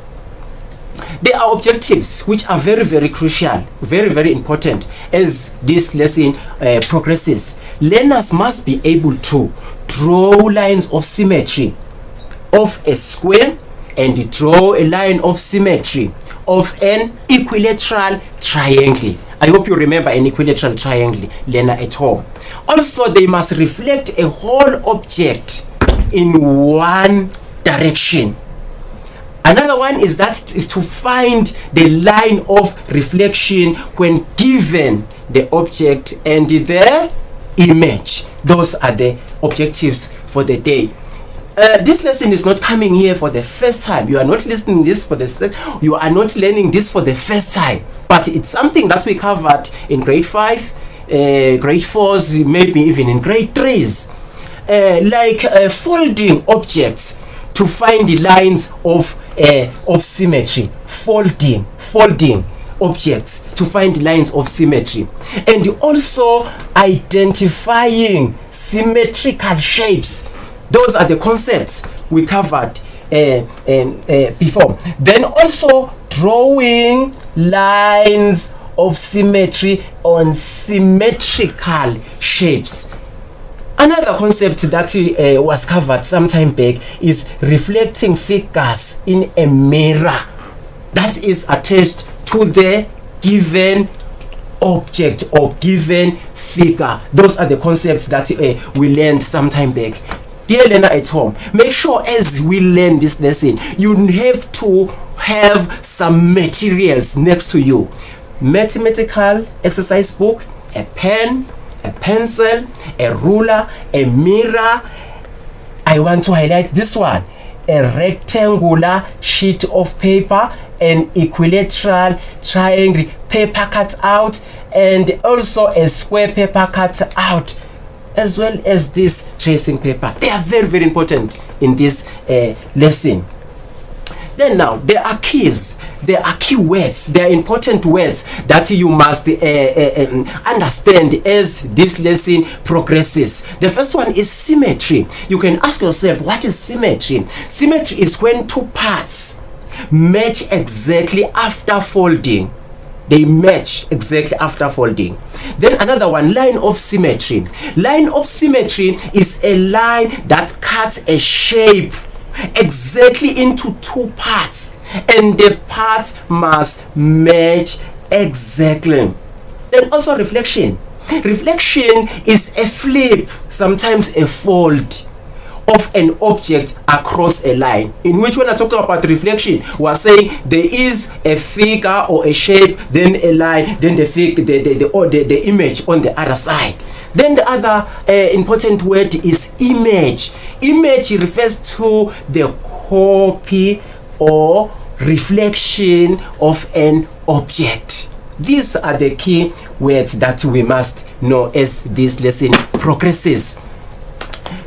There are objectives which are very, very crucial, very, very important as this lesson progresses. Learners must be able to draw lines of symmetry of a square and draw a line of symmetry of an equilateral triangle. I hope you remember an equilateral triangle, learner at home. Also, they must reflect a whole object in one direction. Another one is to find the line of reflection when given the object and the image. Those are the objectives for the day. This lesson is not coming here for the first time. You are not listening this for you are not learning this for the first time. But it's something that we covered in grade 5, grade 4s, maybe even in grade 3s. Like folding objects to find the lines of symmetry. Folding objects to find lines of symmetry, and also identifying symmetrical shapes. Those are the concepts we covered before. Then also drawing lines of symmetry on symmetrical shapes. Another concept that was covered some time back is reflecting figures in a mirror that is attached to the given object or given figure. Those are the concepts that we learned some time back. Dear learner at home, make sure as we learn this lesson, you have to have some materials next to you. Mathematical exercise book, a pen, a pencil, a ruler, a mirror. I want to highlight this one. A rectangular sheet of paper, an equilateral triangle paper cut out, and also a square paper cut out, as well as this tracing paper. They are very, very important in this lesson. Then now, there are keys, there are key words, there are important words that you must understand as this lesson progresses. The first one is symmetry. You can ask yourself, what is symmetry? Symmetry is when two parts match exactly after folding. They match exactly after folding. Then another one, line of symmetry. Line of symmetry is a line that cuts a shape exactly into two parts, and the parts must match exactly. Then also reflection. Reflection is a flip, sometimes a fold of an object across a line, in which when I talk about reflection, we are saying there is a figure or a shape, then a line, then the image on the other side. Then the other important word is image. Image refers to the copy or reflection of an object. These are the key words that we must know as this lesson progresses.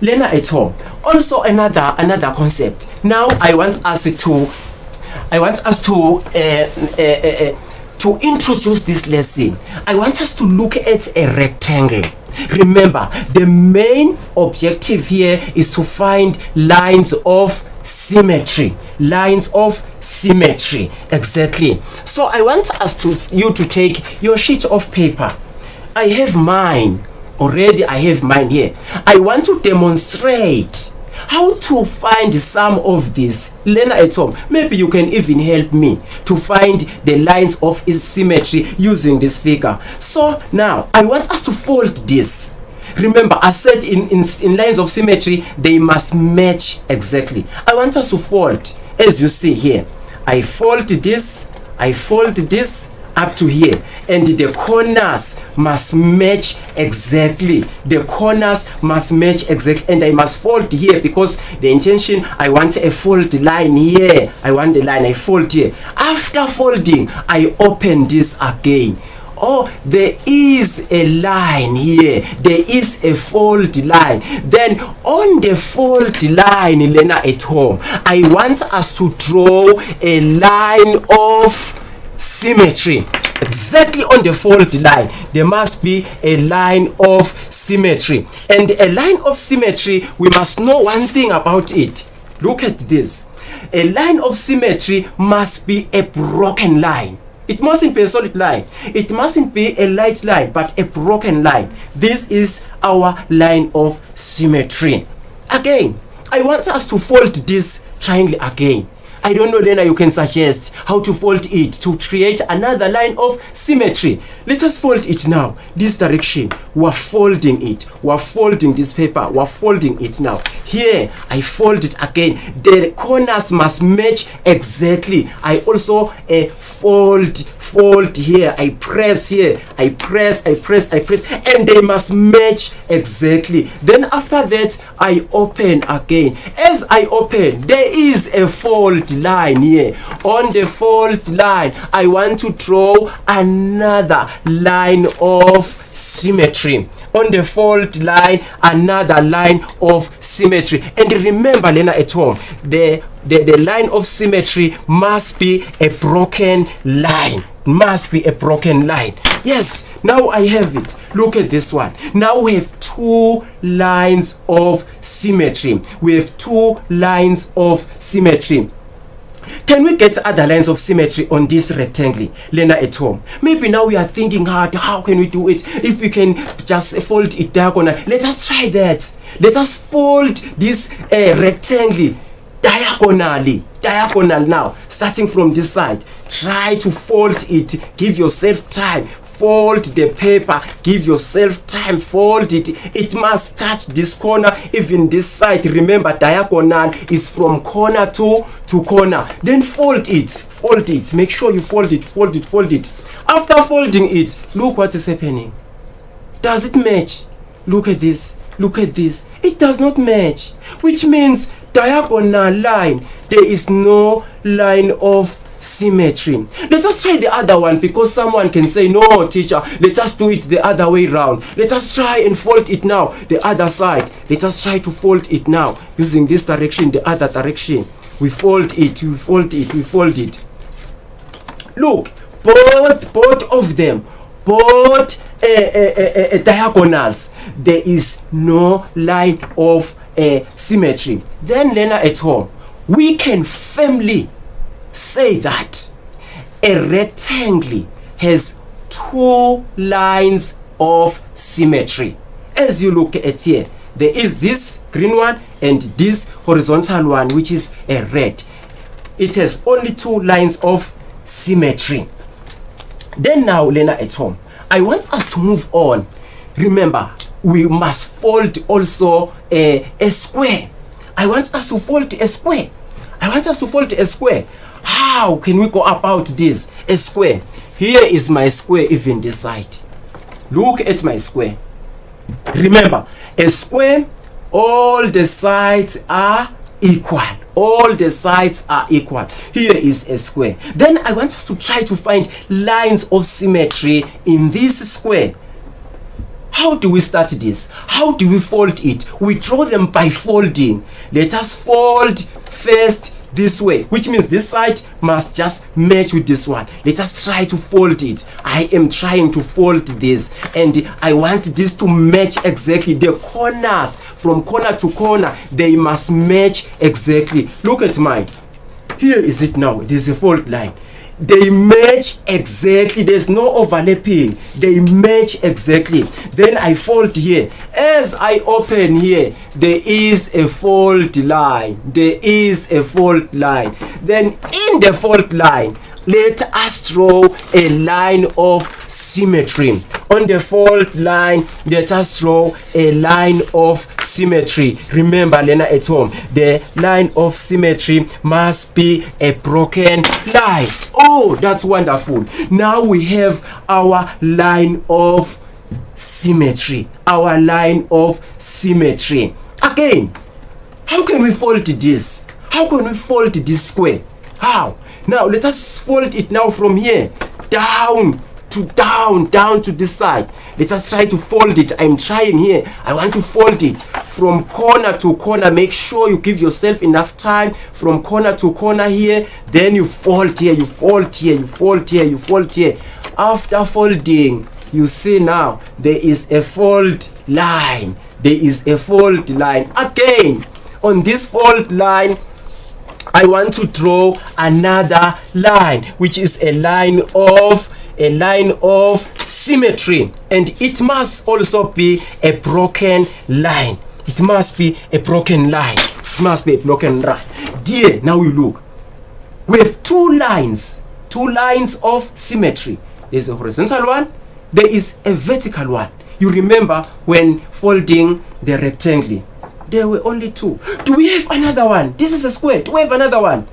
Learner at home. Also another concept. Now I want us to introduce this lesson. I want us to look at a rectangle. Remember, the main objective here is to find lines of symmetry. Lines of symmetry, exactly. So I want you to take your sheet of paper. I have mine already. I have mine here. I want to demonstrate how to find some of this. Learner at home, maybe you can even help me to find the lines of symmetry using this figure. So now I want us to fold this. Remember, I said in lines of symmetry, they must match exactly. I want us to fold, as you see here. I fold this up to here, and the corners must match exactly. The corners must match exactly, and I must fold here because the intention, I want a fold line here. I want the line, I fold here. After folding, I open this again. Oh, there is a line here. There is a fold line. Then on the fold line, Lena at home, I want us to draw a line of symmetry. Exactly on the fold line, there must be a line of symmetry. And a line of symmetry, we must know one thing about it. Look at this. A line of symmetry must be a broken line. It mustn't be a solid line. It mustn't be a light line, but a broken line. This is our line of symmetry. Again, I want us to fold this triangle again. I don't know, Lena, you can suggest how to fold it to create another line of symmetry. Let us fold it now. This direction, we're folding it. We're folding this paper. We're folding it now. Here, I fold it again. The corners must match exactly. I also fold here. I press here. I press, and they must match exactly. Then after that, I open again. As I open, there is a fold line here. On the fold line, I want to draw another line of symmetry. On the fold line, another line of symmetry. And remember, Lena at home, the line of symmetry must be a broken line. Must be a broken line. Yes, now I have it. Look at this one. Now we have two lines of symmetry. We have two lines of symmetry. Can we get other lines of symmetry on this rectangle, Lena at home? Maybe now we are thinking hard, how can we do it? If we can just fold it diagonal, let us try that. Let us fold this rectangle diagonal now, starting from this side. Try to fold it. Give yourself time. Fold the paper. Give yourself time. Fold it. It must touch this corner, even this side. Remember, diagonal is from corner to corner. Then fold it. Fold it. Make sure you fold it. Fold it. Fold it. After folding it, look what is happening. Does it match? Look at this. Look at this. It does not match. Which means diagonal line, there is no line of symmetry. Let us try the other one, because someone can say, no teacher, let us do it the other way round. Let us try and fold it now the other side. Let us try to fold it now using this direction, the other direction. We fold it, we fold it, we fold it. Look, both of them, both diagonals, there is no line of symmetry. Then, Lena at home, we can firmly say that a rectangle has two lines of symmetry. As you look at here, there is this green one and this horizontal one, which is a red. It has only two lines of symmetry. Then now, Lena at home, I want us to move on. Remember, we must fold also a square. I want us to fold a square. I want us to fold a square. How can we go about this? A square. Here is my square, even this side. Look at my square. Remember, a square, all the sides are equal. All the sides are equal. Here is a square. Then I want us to try to find lines of symmetry in this square. How do we start this? How do we fold it? We draw them by folding. Let us fold first this way, which means this side must just match with this one. Let us try to fold it. I am trying to fold this, and I want this to match exactly. The corners from corner to corner, they must match exactly. Look at mine. Here is it now. This is a fold line. They match exactly. There's no overlapping. They match exactly. Then I fold here. As I open here, there is a fold line. There is a fold line. Then in the fold line, let us draw a line of symmetry. On the fault line, let us draw a line of symmetry. Remember, Lena at home, the line of symmetry must be a broken line. Oh, that's wonderful. Now we have our line of symmetry. Our line of symmetry. Again, how can we fold this? How can we fold this square? How? Now let us fold it now from here down to this side. Let us try to fold it. I'm trying here. I want to fold it from corner to corner. Make sure you give yourself enough time from corner to corner here. Then you fold here, you fold here, you fold here, you fold here. After folding, you see now there is a fold line. There is a fold line. Again, on this fold line, I want to draw another line, which is a line of symmetry, and it must also be a broken line. It must be a broken line. It must be a broken line. Dear, now you look. We have two lines of symmetry. There's a horizontal one. There is a vertical one. You remember when folding the rectangle, there were only two. Do we have another one? This is a square. Do we have another one?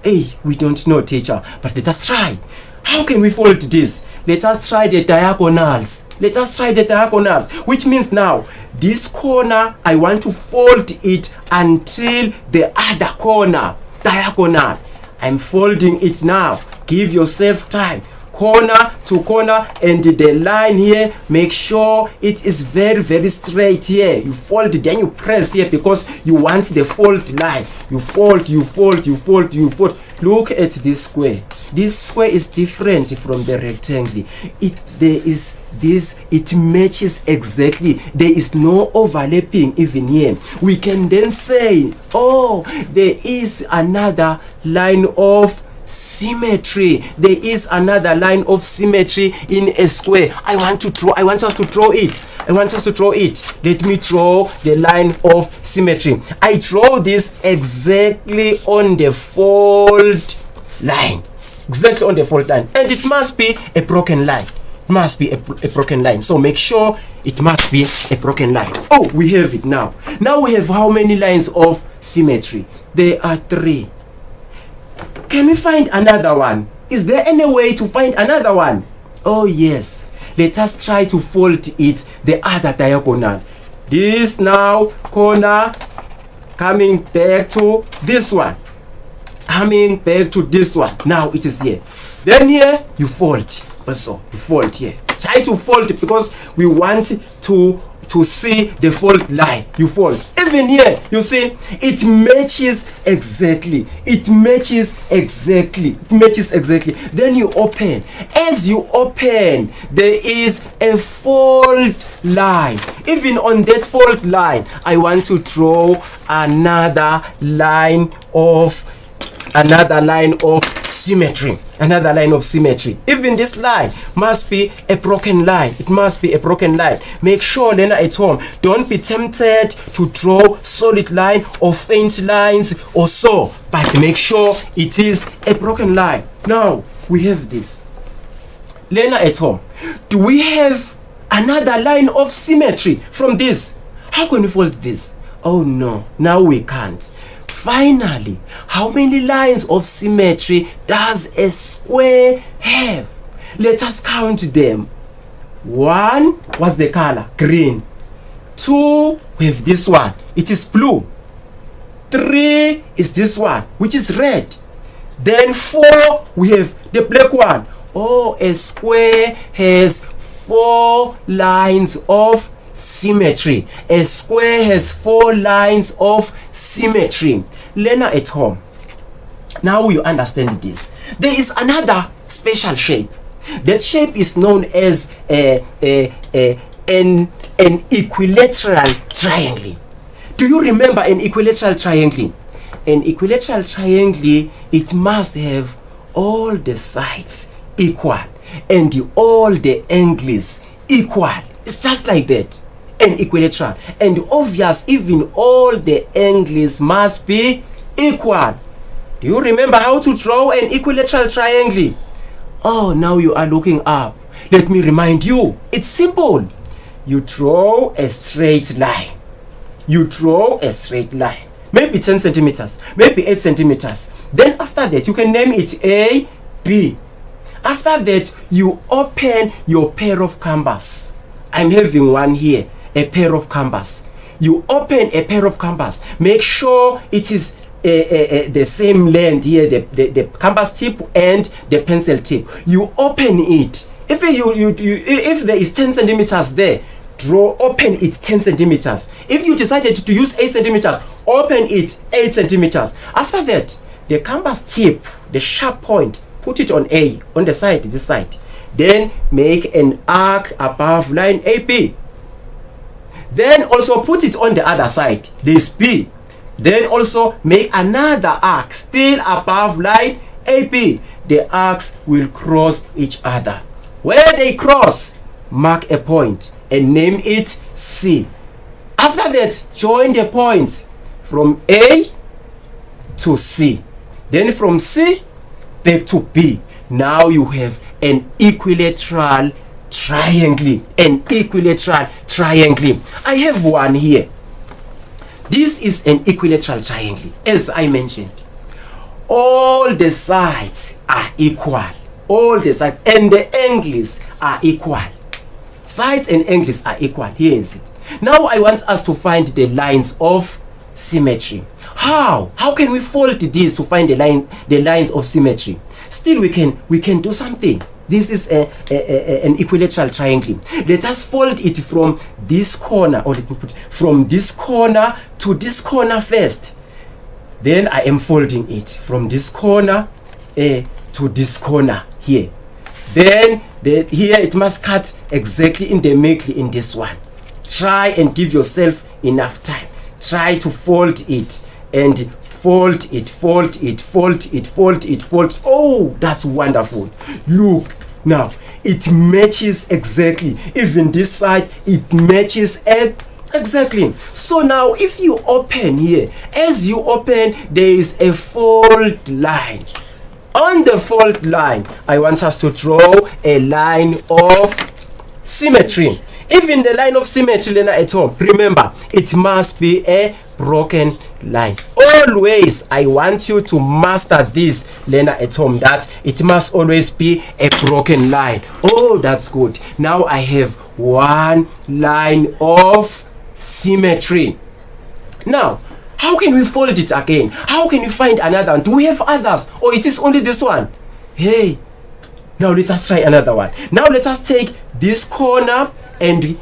Hey, we don't know, teacher, but let us try. How can we fold this? Let us try the diagonals. Let us try the diagonals, which means now this corner, I want to fold it until the other corner, diagonal. I'm folding it now. Give yourself time. Corner to corner, and the line here, make sure it is very straight here. You fold, then you press here because you want the fold line. You fold, you fold, you fold, you fold. Look at this square. This square is different from the rectangle. It matches exactly. There is no overlapping even here. We can then say, oh, there is another line of symmetry. There is another line of symmetry in a square. I want us to draw it. Let me draw the line of symmetry. I draw this exactly on the fold line. Exactly on the fold line. And it must be a broken line. It must be a broken line. So make sure it must be a broken line. Oh, we have it now. Now we have how many lines of symmetry? There are 3. Can we find another one? Is there any way to find another one? Oh yes. Let us try to fold it the other diagonal. This now corner coming back to this one. Coming back to this one. Now it is here. Then here you fold. Also you fold here. Try to fold it because we want to see the fold line. You fold. Even here, you see, it matches exactly. It matches exactly. It matches exactly. Then you open. As you open, there is a fold line. Even on that fold line, I want to draw another line of symmetry. Another line of symmetry. Even this line must be a broken line. It must be a broken line. Make sure then at home, don't be tempted to draw solid line or faint lines or so, but make sure it is a broken line. Now we have this. Lena at home, do we have another line of symmetry from this? How can we fold this? Oh no, now we can't. Finally, how many lines of symmetry does a square have? Let us count them. 1, what's the color? Green. 2, we have this one. It is blue. 3 is this one, which is red. Then 4, we have the black one. Oh, a square has 4 lines of symmetry. A square has 4 lines of symmetry. Learner at home, now you understand this. There is another special shape. That shape is known as an equilateral triangle. Do you remember an equilateral triangle? An equilateral triangle, it must have all the sides equal and all the angles equal. It's just like that. An equilateral. And obvious, even all the angles must be equal. Do you remember how to draw an equilateral triangle? Oh, now you are looking up. Let me remind you. It's simple. You draw a straight line. You draw a straight line. Maybe 10 centimeters, maybe 8 centimeters. Then after that, you can name it A, B. After that, you open your pair of canvas. I'm having one here, a pair of canvas. You open a pair of canvas. Make sure it is the same length here, the canvas tip and the pencil tip. You open it. If there is 10 centimeters there, open it 10 centimeters. If you decided to use 8 centimeters, open it 8 centimeters. After that, the canvas tip, the sharp point, put it on A, on the side, this side. Then make an arc above line AB. Then also put it on the other side, this B. Then also make another arc still above line AB. The arcs will cross each other. Where they cross, mark a point and name it C. After that, join the points from A to C. Then from C back to B. Now you have an equilateral triangle. An equilateral triangle. I have one here. This is an equilateral triangle. As I mentioned, all the sides are equal. All the sides and the angles are equal. Sides and angles are equal. Here is it. Now I want us to find the lines of symmetry. How can we fold this to find the lines of symmetry? Still we can do something. This is an equilateral triangle. Let us fold it from this corner, or let me put from this corner to this corner first. Then I am folding it from this corner to this corner here. Then here it must cut exactly in the middle in this one. Try and give yourself enough time. Try to fold it and fold it, fold it, fold it, fold it, fold. Oh, that's wonderful. Look, now it matches exactly. Even this side, it matches exactly. So now if you open here, as you open, there is a fold line. On the fold line, I want us to draw a line of symmetry. Even the line of symmetry, Lena at home, remember, it must be a broken line. Always, I want you to master this, Lena at home, that it must always be a broken line. Oh, that's good. Now I have one line of symmetry. Now, how can we fold it again? How can we find another one? Do we have others? Or it is only this one? Hey, now let us try another one. Now let us take this corner and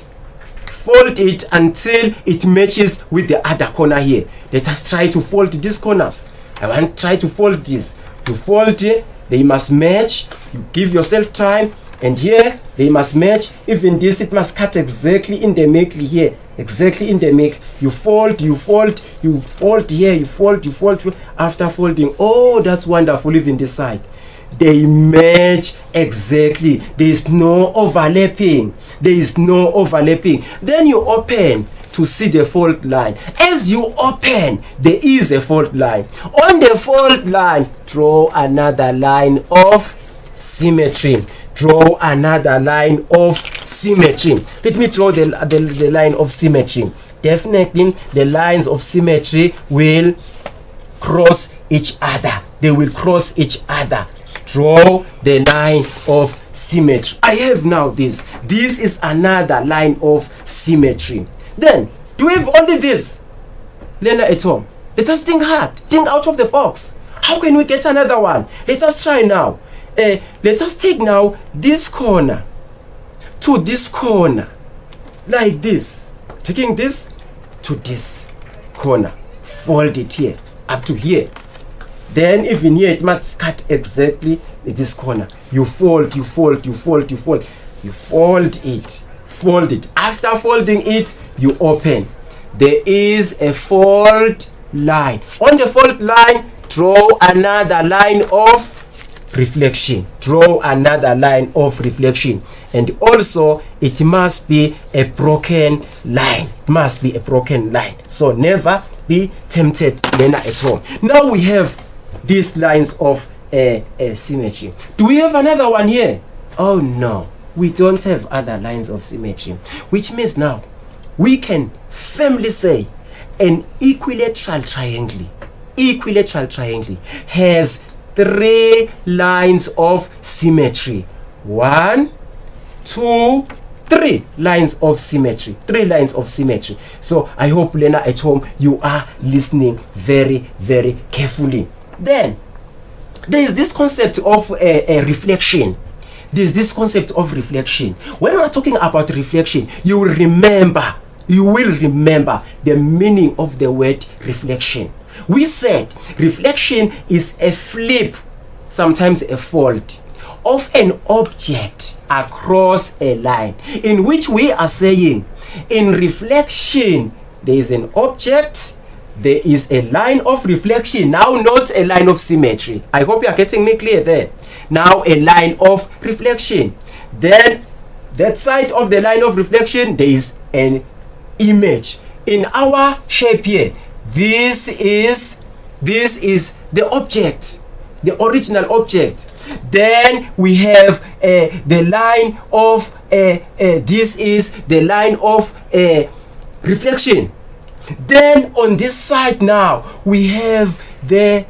fold it until it matches with the other corner here. Let us try to fold these corners. I want to try to fold this. To fold it, they must match. You give yourself time. And here, they must match. Even this, it must cut exactly in the middle here. Exactly in the middle. You fold, you fold, you fold here, you fold, you fold. After folding, oh, that's wonderful. Even this side. They match exactly. There is no overlapping. There is no overlapping. Then you open to see the fold line. As you open, there is a fold line. On the fold line, draw another line of symmetry. Draw another line of symmetry. Let me draw the line of symmetry. Definitely, the lines of symmetry will cross each other. They will cross each other. Draw the line of symmetry. I have now this. This is another line of symmetry. Then, do we have only this? Lena at home. Let us think hard. Think out of the box. How can we get another one? Let us try now. Let us take now this corner to this corner. Like this. Taking this to this corner. Fold it here. Up to here. Then even here it must cut exactly this corner. You fold, you fold, you fold, you fold. You fold it. Fold it. After folding it, you open. There is a fold line. On the fold line, draw another line of reflection. Draw another line of reflection. And also, it must be a broken line. It must be a broken line. So never be tempted, Lena at home. Now we have these lines of symmetry. Do we have another one here? Oh no, we don't have other lines of symmetry, which means now we can firmly say an equilateral triangle has 3 lines of symmetry. 1, 2, 3 lines of symmetry. 3 lines of symmetry. So I hope, Lena, at home you are listening very, very carefully. Then there is this concept of reflection. There's this concept of reflection. When we're talking about reflection, you will remember the meaning of the word reflection. We said reflection is a flip, sometimes a fold, of an object across a line, in which we are saying in reflection there is an object, there is a line of reflection, now not a line of symmetry. I hope you are getting me clear there. Now a line of reflection, then that side of the line of reflection there is an image. In our shape here, this is the object, the original object. Then we have the line of this is the line of reflection. Then on this side now we have the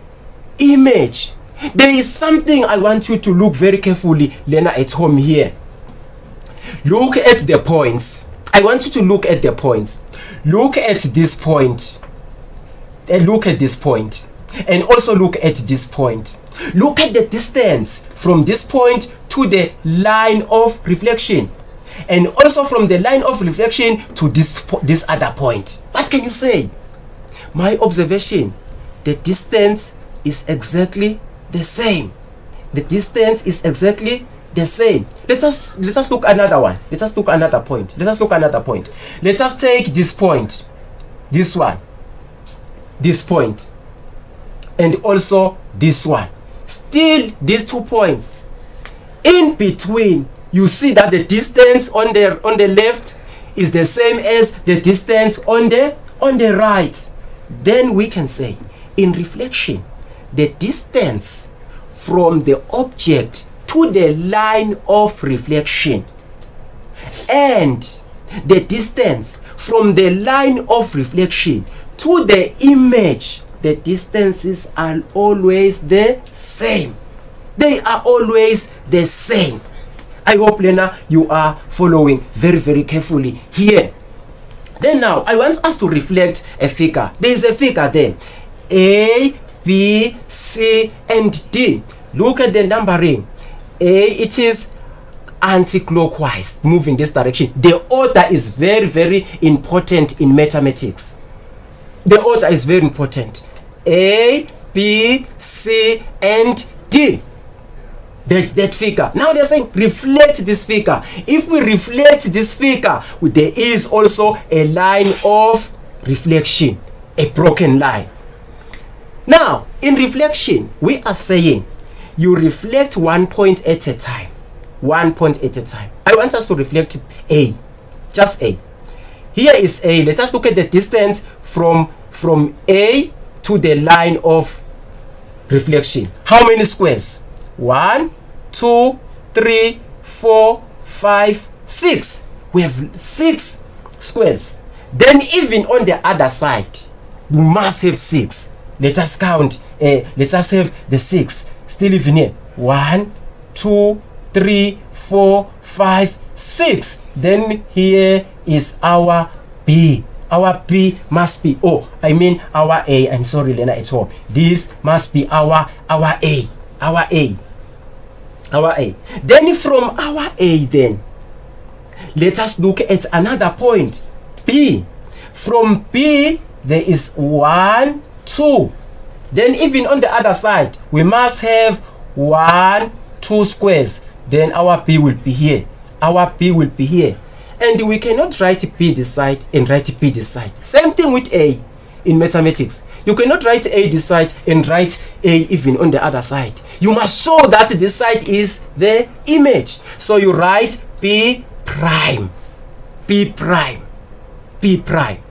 image. There is something I want you to look very carefully, Lena, at home here. Look at the points. I want you to look at the points. Look at this point. And look at this point. And also look at this point. Look at the distance from this point to the line of reflection. And also from the line of reflection to this other point. What can you say? My observation, the distance is exactly the same. The distance is exactly the same. Let us look another one. Let us look another point. Let us look another point. Let us take this point, this one, this point, and also this one. Still these 2 points. In between, you see that the distance on the left is the same as the distance on the right. Then we can say in reflection, the distance from the object to the line of reflection and the distance from the line of reflection to the image, the distances are always the same. They are always the same. I hope, Lena, you are following very, very carefully here. Then now, I want us to reflect a figure. There is a figure there. A, B, C, and D. Look at the numbering. A, it is anti-clockwise, moving this direction. The order is very, very important in mathematics. The order is very important. A, B, C, and D. That's that figure. Now they're saying reflect this figure. If we reflect this figure, there is also a line of reflection, a broken line. Now, in reflection, we are saying you reflect 1 point at a time. 1 point at a time. I want us to reflect A. Just A. Here is A. Let us look at the distance from A to the line of reflection. How many squares? 1, 2, 3, 4, 5, 6. We have 6 squares. Then even on the other side, we must have 6. Let us count. Let us have the 6. Still even here. 1, 2, 3, 4, 5, 6. Then here is our B. Our B must be, our A. I'm sorry, Lena, at home. This must be our A. Our A. Our A. Then from our A, then, let us look at another point. B. From B, there is 1, 2. Then even on the other side, we must have 1, 2 squares. Then our B will be here. Our B will be here. And we cannot write B this side and write B this side. Same thing with A in mathematics. You cannot write A this side and write A even on the other side. You must show that this side is the image. So you write B prime. B prime. B prime.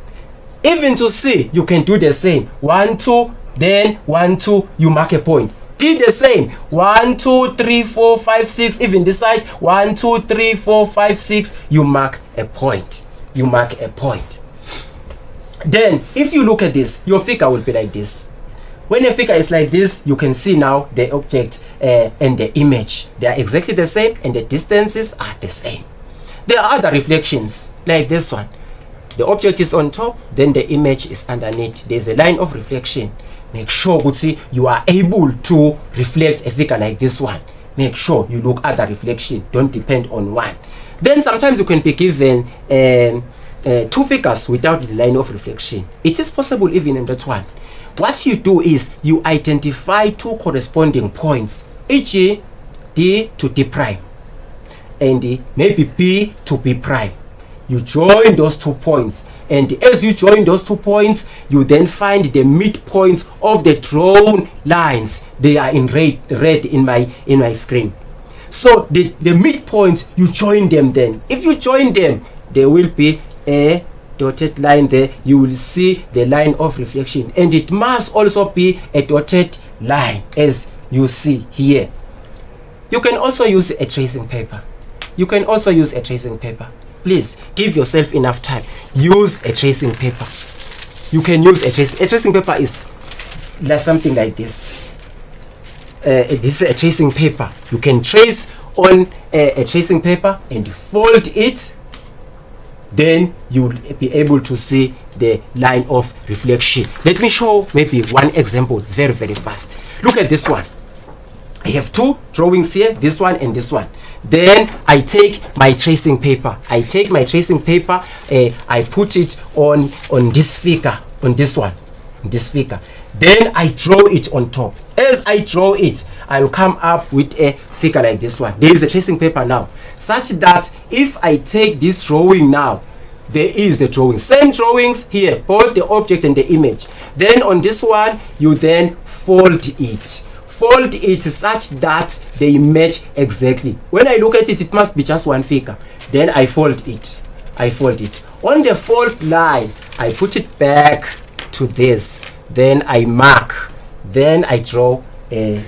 Even to C, you can do the same. 1, 2, then 1, 2, you mark a point. Did the same, 1, 2, 3, 4, 5, 6, even this side, 1, 2, 3, 4, 5, 6, you mark a point. You mark a point. Then, if you look at this, your figure will be like this. When a figure is like this, you can see now the object and the image. They are exactly the same and the distances are the same. There are other reflections, like this one. The object is on top, then the image is underneath. There's a line of reflection. Make sure you are able to reflect a figure like this one. Make sure you look at the reflection. Don't depend on one. Then sometimes you can be given 2 figures without the line of reflection. It is possible even in that one. What you do is you identify 2 corresponding points, e.g. D to D prime and maybe B to B prime. You join those 2 points, and as you join those 2 points, you then find the midpoints of the drawn lines. They are in red in my screen. So the midpoints, you join them. Then if you join them, there will be a dotted line there. You will see the line of reflection, and it must also be a dotted line as you see here. You can also use a tracing paper. Please give yourself enough time. Use a tracing paper. You can use a tracing paper is like something like this. This is a tracing paper. You can trace on a tracing paper and fold it. Then you will be able to see the line of reflection. Let me show maybe one example very, very fast. Look at this one. I have 2 drawings here, this one and this one. Then I take my tracing paper. I put it on this figure, on this one, this figure. Then I draw it on top. As I draw it, I will come up with a figure like this one. There is a tracing paper now, such that if I take this drawing now, there is the drawing. Same drawings here, both the object and the image. Then on this one, you then fold it. Fold it such that they match exactly. When I look at it, it must be just one figure. Then I fold it. On the fold line, I put it back to this. Then I mark. Then I draw a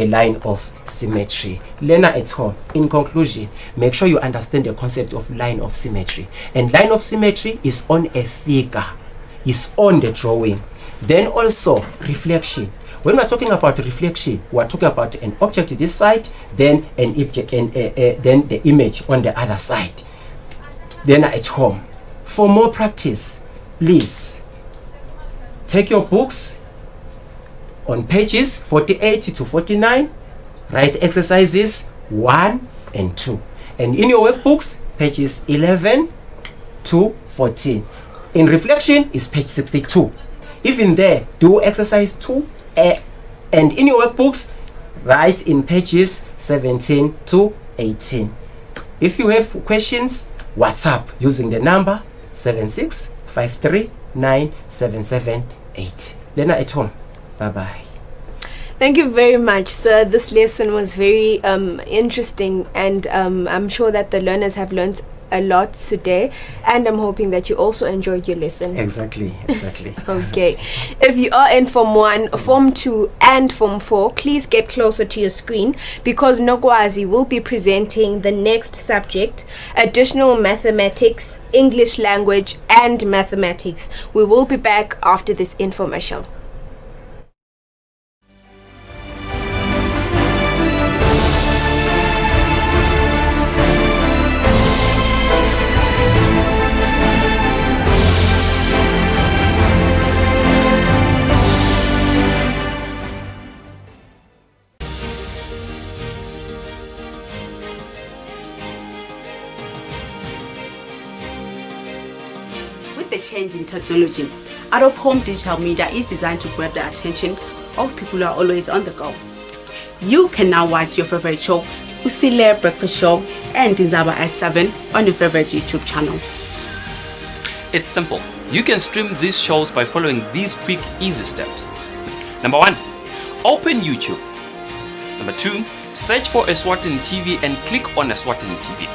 line of symmetry. Learner at home, in conclusion, make sure you understand the concept of line of symmetry. And line of symmetry is on a figure, is on the drawing. Then also reflection. When we're talking about reflection, we're talking about an object this side, then an object, and then the image on the other side. Then at home, for more practice, please take your books on pages 48 to 49, write exercises 1 and 2, and in your workbooks, pages 11 to 14. In reflection is page 62. Even there, do exercise 2. And in your workbooks, write in pages 17 to 18. If you have questions, WhatsApp using the number 76539778. Learner at home. Bye-bye. Thank you very much, sir. This lesson was very interesting, and I'm sure that the learners have learned a lot today, and I'm hoping that you also enjoyed your lesson. Exactly. Okay, if you are in Form 1, Form 2 and Form 4, please get closer to your screen, because Nogwazi will be presenting the next subject, additional mathematics, English language and mathematics. We will be back after this infomercial. The change in technology, out-of-home digital media is designed to grab the attention of people who are always on the go. You can now watch your favorite show, Usile Breakfast Show and Dinzaba at 7 on your favorite YouTube channel. It's simple. You can stream these shows by following these quick, easy steps. Number 1, open YouTube. Number 2, search for Eswatini TV and click on Eswatini TV.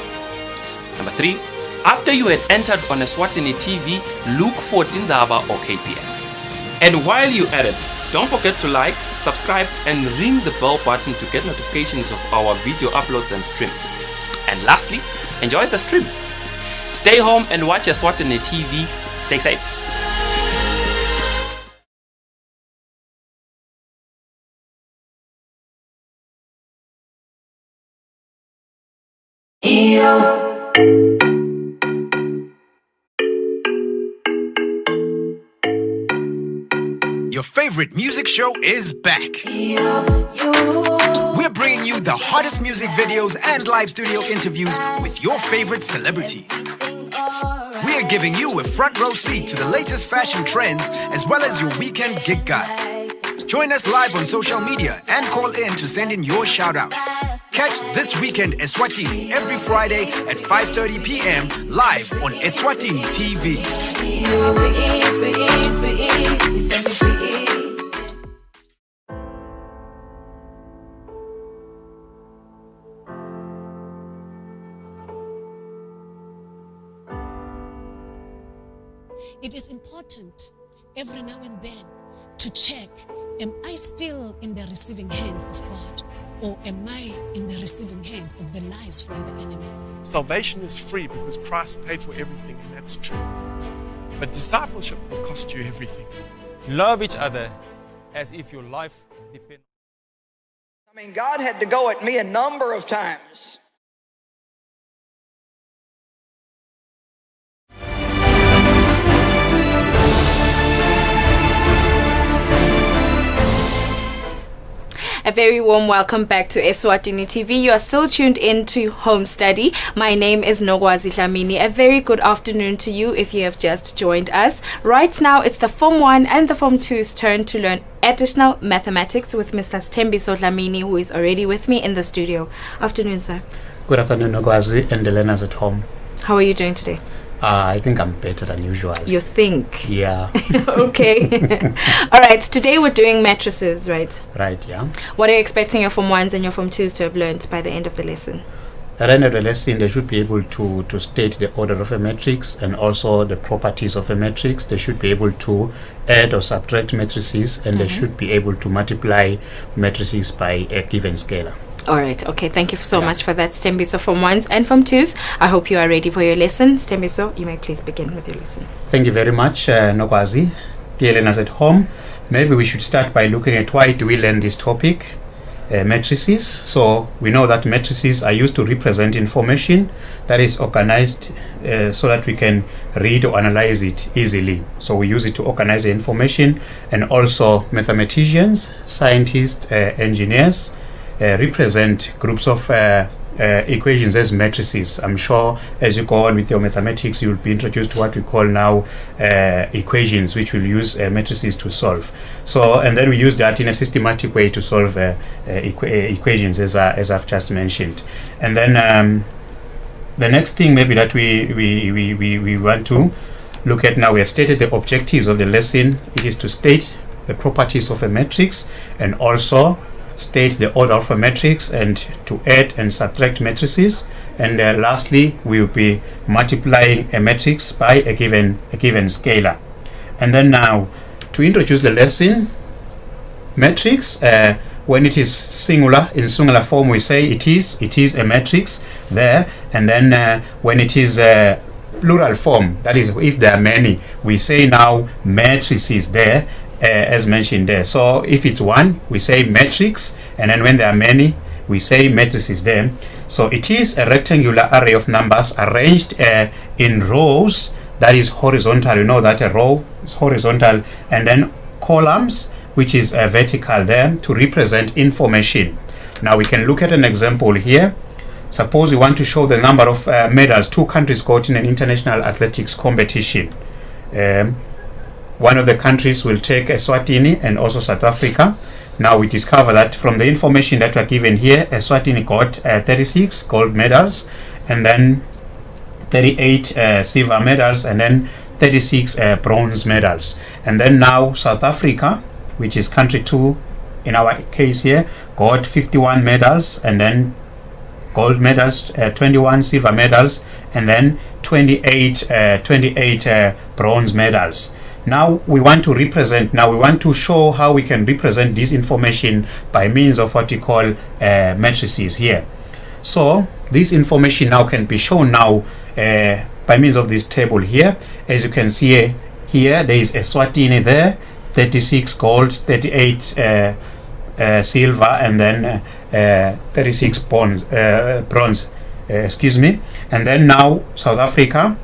Number 3, after you had entered on Eswatini TV, look for Dinzaba or KPS. And while you're at it, don't forget to like, subscribe, and ring the bell button to get notifications of our video uploads and streams. And lastly, enjoy the stream. Stay home and watch Eswatini TV. Stay safe. Your favorite music show is back. We're bringing you the hottest music videos and live studio interviews with your favorite celebrities. We're giving you a front row seat to the latest fashion trends as well as your weekend gig guide. Join us live on social media and call in to send in your shout-outs. Catch This Weekend Eswatini every Friday at 5:30 p.m. live on Eswatini TV. It is important every now and then to check, am I still in the receiving hand of God, or am I in the receiving hand of the lies from the enemy? Salvation is free because Christ paid for everything, and that's true. But discipleship will cost you everything. Love each other as if your life depends. I mean, God had to go at me a number of times. A very warm welcome back to Eswatini TV. You are still tuned in to Home Study. My name is Nogwazi Dlamini. A very good afternoon to you if you have just joined us. Right now, it's the Form 1 and the Form 2's turn to learn additional mathematics with Mr. Stembiso Dlamini, who is already with me in the studio. Afternoon, sir. Good afternoon, Nogwazi and the learners at home. How are you doing today? I think I'm better than usual. You think? Yeah. Okay. All right. Today we're doing matrices, right? Right, yeah. What are you expecting your Form 1s and your Form 2s to have learned by the end of the lesson? At the end of the lesson, they should be able to state the order of a matrix and also the properties of a matrix. They should be able to add or subtract matrices, and they should be able to multiply matrices by a given scalar. All right. Okay. Thank you so much for that, Stembiso. Form 1s and Form 2s. I hope you are ready for your lesson. Stembiso, you may please begin with your lesson. Thank you very much, Nogwazi. Dear learners at home, maybe we should start by looking at why do we learn this topic, matrices. So we know that matrices are used to represent information that is organized so that we can read or analyze it easily. So we use it to organize the information, and also mathematicians, scientists, engineers represent groups of equations as matrices. I'm sure as you go on with your mathematics, you'll be introduced to what we call now equations, which we'll use matrices to solve. So, and then we use that in a systematic way to solve equations, as I've just mentioned. And then the next thing maybe that we want to look at now, we have stated the objectives of the lesson. It is to state the properties of a matrix and also state the order of a matrix and to add and subtract matrices. And lastly, we will be multiplying a matrix by a given scalar. And then now, to introduce the lesson, matrix, when it is singular, in singular form, we say it is a matrix there. And then when it is plural form, that is if there are many, we say now matrices there. As mentioned there. So if it's one, we say matrix, and then when there are many, we say matrices there. So it is a rectangular array of numbers arranged in rows, that is horizontal. You know that a row is horizontal, and then columns, which is vertical there, to represent information. Now we can look at an example here. Suppose we want to show the number of medals 2 countries got in an international athletics competition. One of the countries will take Eswatini and also South Africa. Now we discover that from the information that were given here, Eswatini got 36 gold medals, and then 38 silver medals, and then 36 bronze medals. And then now South Africa, which is country 2 in our case here, got 51 medals, and then gold medals, 21 silver medals, and then 28 bronze medals. Now we want to show how we can represent this information by means of what we call matrices here. So this information now can be shown now by means of this table here. As you can see here, there is Eswatini there, 36 gold, 38 silver, and then 36 bronze, excuse me. And then now South Africa,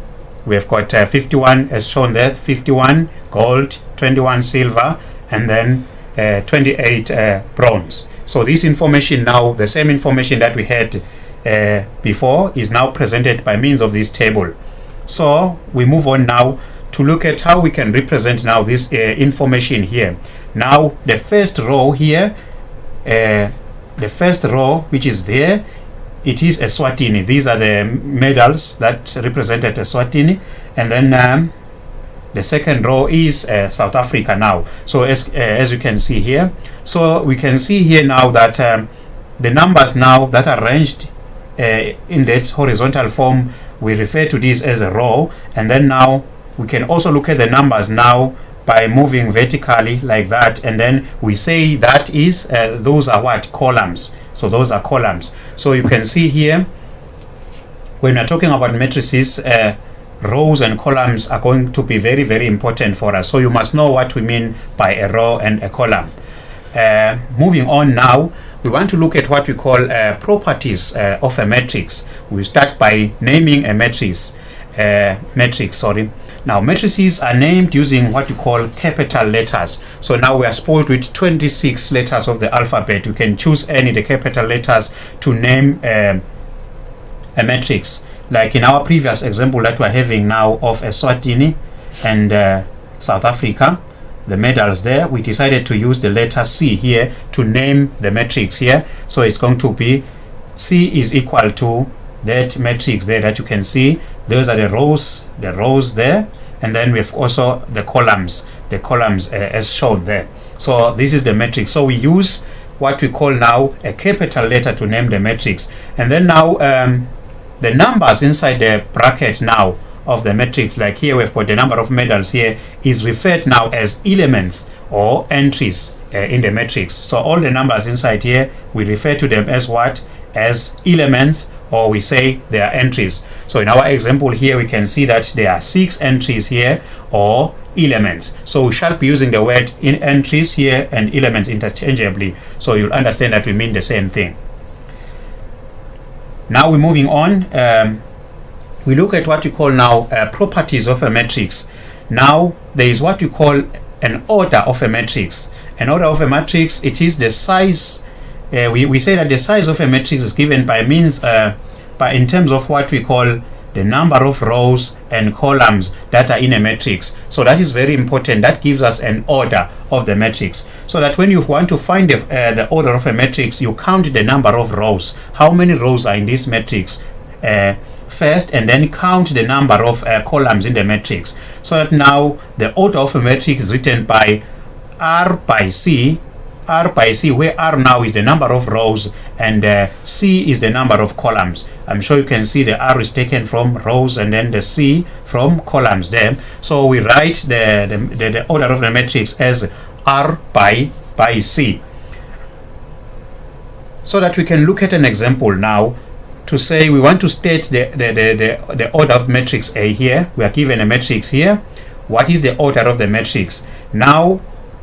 we have got 51 as shown there, 51 gold, 21 silver, and then 28 bronze. So this information now, the same information that we had before, is now presented by means of this table. So we move on now to look at how we can represent now this information here. Now the first row here, the first row which is there, it is Eswatini. These are the medals that represented Eswatini, and then the second row is South Africa now. So as you can see here, so we can see here now that the numbers now that are arranged in that horizontal form, we refer to this as a row. And then now we can also look at the numbers now by moving vertically like that, and then we say that is those are what? Columns. So those are columns. So you can see here, when we're talking about matrices, rows and columns are going to be very, very important for us. So you must know what we mean by a row and a column. Moving on now, we want to look at what we call properties of a matrix. We start by naming a matrix. Now matrices are named using what you call capital letters. So now we are spoiled with 26 letters of the alphabet. You can choose any of the capital letters to name a matrix. Like in our previous example that we're having now of Eswatini and South Africa, the medals there, we decided to use the letter C here to name the matrix here. So it's going to be C is equal to that matrix there that you can see. Those are the rows there, and then we have also the columns as shown there. So this is the matrix. So we use what we call now a capital letter to name the matrix, and then now the numbers inside the bracket now of the matrix, like here we've got the number of medals here, is referred now as elements or entries in the matrix. So all the numbers inside here, we refer to them as what? As elements, or we say they are entries. So in our example here, we can see that there are 6 entries here, or elements. So we shall be using the word in entries here and elements interchangeably, so you'll understand that we mean the same thing. Now we're moving on. We look at what we call now properties of a matrix. Now there is what we call an order of a matrix. An order of a matrix, it is the size. We say that the size of a matrix is given by means in terms of what we call the number of rows and columns that are in a matrix. So that is very important. That gives us an order of the matrix. So that when you want to find the order of a matrix, you count the number of rows. How many rows are in this matrix first, and then count the number of columns in the matrix. So that now the order of a matrix is written by R by C, where R now is the number of rows and C is the number of columns. I'm sure you can see the R is taken from rows and then the C from columns there. So we write the order of the matrix as R by C. So that we can look at an example now to say we want to state the order of matrix A here. We are given a matrix here. What is the order of the matrix? Now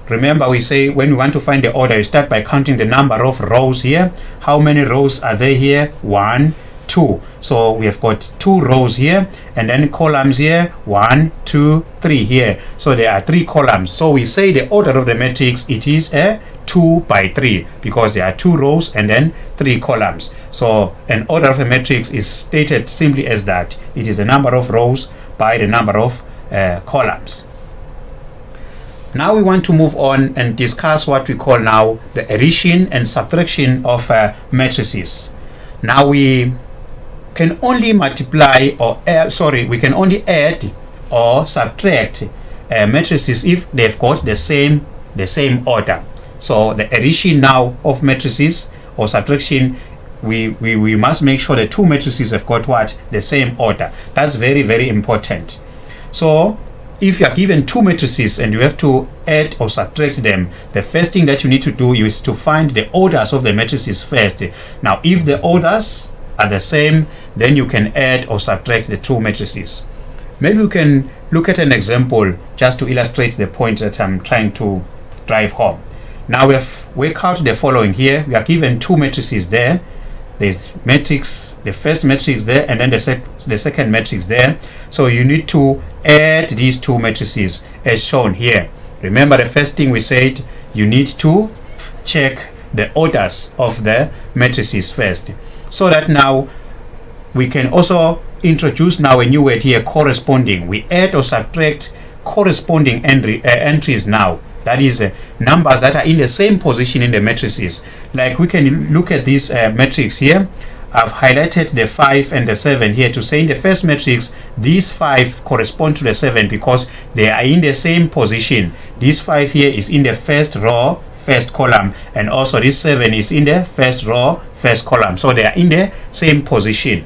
remember, we say when we want to find the order, you start by counting the number of rows here. How many rows are there here? 1, 2. So we have got 2 rows here, and then columns here, 1, 2, 3 here. So there are 3 columns. So we say the order of the matrix, it is a 2 by 3 because there are 2 rows and then 3 columns. So an order of a matrix is stated simply as that. It is the number of rows by the number of columns. Now we want to move on and discuss what we call now the addition and subtraction of matrices. Now we can only multiply we can only add or subtract matrices if they've got the same order. So the addition now of matrices or subtraction, we must make sure the 2 matrices have got what? The same order. That's very, very important. So if you are given two matrices and you have to add or subtract them, the first thing that you need to do is to find the orders of the matrices first. Now, if the orders are the same, then you can add or subtract the two matrices. Maybe we can look at an example just to illustrate the point that I'm trying to drive home. Now we have worked out the following here. We are given two matrices there. There's matrix, the first matrix there, and then the second matrix there. So you need to add these two matrices as shown here. Remember the first thing we said, you need to check the orders of the matrices first. So that now we can also introduce now a new word here, corresponding. We add or subtract corresponding entries now. That is numbers that are in the same position in the matrices. Like we can look at this matrix here. I've highlighted the 5 and the 7 here to say in the first matrix, these 5 correspond to the 7 because they are in the same position. This 5 here is in the first row, first column, and also this 7 is in the first row, first column. So they are in the same position.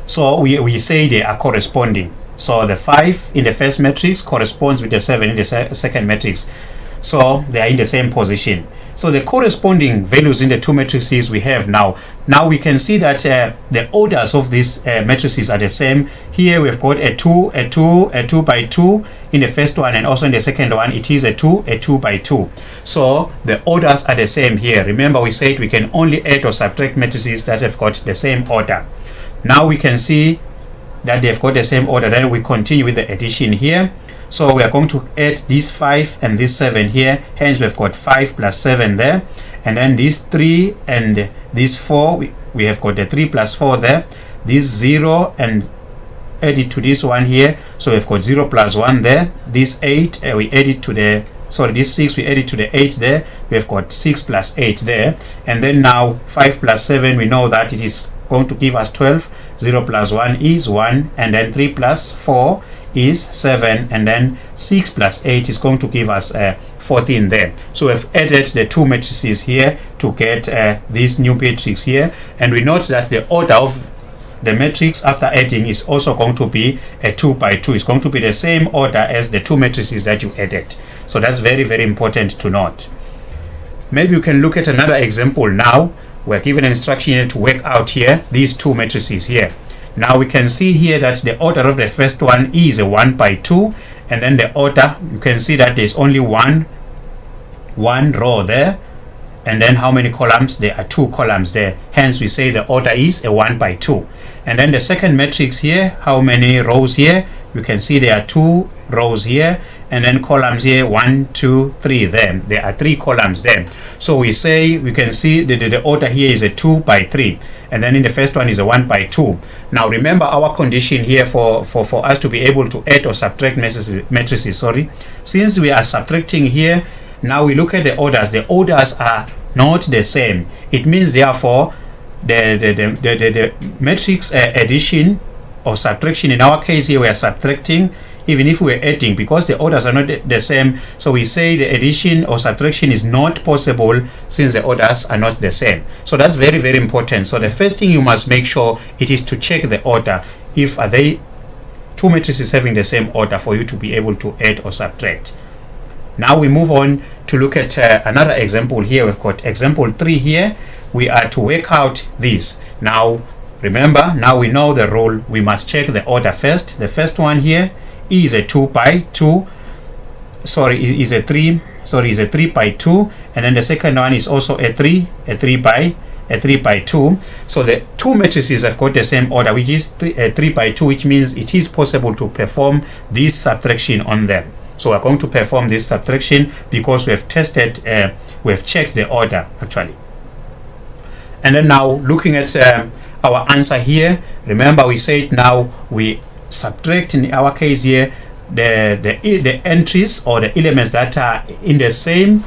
So we say they are corresponding. So the 5 in the first matrix corresponds with the 7 in the second matrix. So they are in the same position. So the corresponding values in the two matrices we have now. Now we can see that the orders of these matrices are the same. Here we've got a 2, a 2, a 2 by 2 in the first one, and also in the second one it is a 2 by 2. So the orders are the same here. Remember we said we can only add or subtract matrices that have got the same order. Now we can see that they've got the same order. Then we continue with the addition here. So we are going to add this 5 and this 7 here. Hence we've got 5 plus 7 there. And then this 3 and this 4, we have got the 3 plus 4 there. This 0 and add it to this one here. So we've got 0 plus 1 there. This 8, we add it to the, sorry, this 6, we add it to the 8 there. We've got 6 plus 8 there. And then now 5 plus 7, we know that it is going to give us 12. 0 plus 1 is 1, and then 3 plus 4 is 7, and then 6 plus 8 is going to give us 14 there. So we've added the two matrices here to get this new matrix here, and we note that the order of the matrix after adding is also going to be a 2 by 2. It's going to be the same order as the two matrices that you added. So that's very, very important to note. Maybe you can look at another example now. We're given an instruction here to work out here these two matrices here. Now we can see here that the order of the first one is a 1 by 2, and then the order, you can see that there's only one row there, and then how many columns? There are 2 columns there. Hence we say the order is a 1 by 2. And then the second matrix here, how many rows here? You can see there are 2 rows here, and then columns here, 1, 2, 3 there. There are 3 columns there. So we say, we can see the order here is a 2 by 3, and then in the first one is a 1 by 2. Now remember our condition here for us to be able to add or subtract matrices, since we are subtracting here, now we look at the orders. The orders are not the same. It means therefore the matrix addition or subtraction, in our case here we are subtracting, even if we're adding, because the orders are not the same. So we say the addition or subtraction is not possible since the orders are not the same. So that's very, very important. So the first thing you must make sure it is to check the order. If are they two matrices having the same order for you to be able to add or subtract. Now we move on to look at another example here. We've got example 3 here. We are to work out this. Now remember, now we know the rule. We must check the order first. The first one here is a 2 by 2. Sorry, is a 3 by 2, and then the second one is also a 3 by 2. So the two matrices have got the same order, which is 3 by 2, which means it is possible to perform this subtraction on them. So we're going to perform this subtraction because we have tested, we have checked the order actually. And then now looking at our answer here, remember we said now we subtract, in our case here, the entries or the elements that are in the same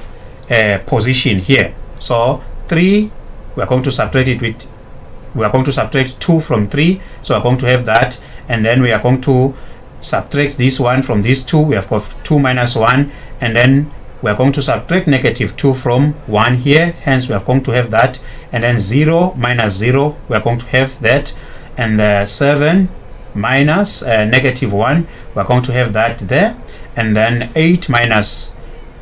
position here. So 3, we are going to subtract it with, we are going to subtract 2 from 3, so we are going to have that, and then we are going to subtract this one from this 2. We have got 2 minus 1, and then we are going to subtract negative 2 from 1 here, hence we are going to have that, and then 0 minus 0, we are going to have that, and 7 minus negative 1, we're going to have that there, and then 8 minus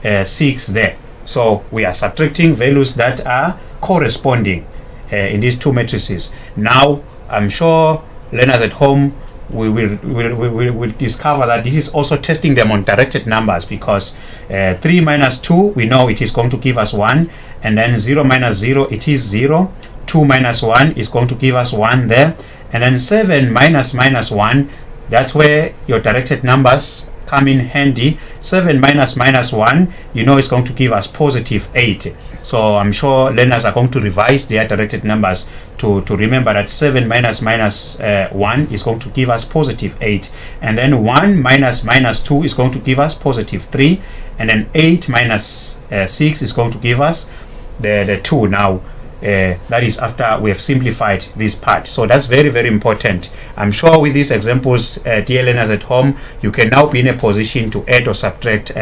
6 there. So we are subtracting values that are corresponding in these two matrices. Now I'm sure learners at home will discover that this is also testing them on directed numbers, because 3 minus 2, we know it is going to give us 1, and then 0 minus 0, it is 0. 2 minus 1 is going to give us 1 there, and then 7 minus 1, that's where your directed numbers come in handy. 7 minus 1, you know, it's going to give us positive 8. So I'm sure learners are going to revise their directed numbers to remember that 7 minus 1 is going to give us positive 8, and then 1 minus 2 is going to give us positive 3, and then 8 minus 6 is going to give us the 2 now. That is after we have simplified this part. So that's very, very important. I'm sure with these examples, dear learners at home, you can now be in a position to add or subtract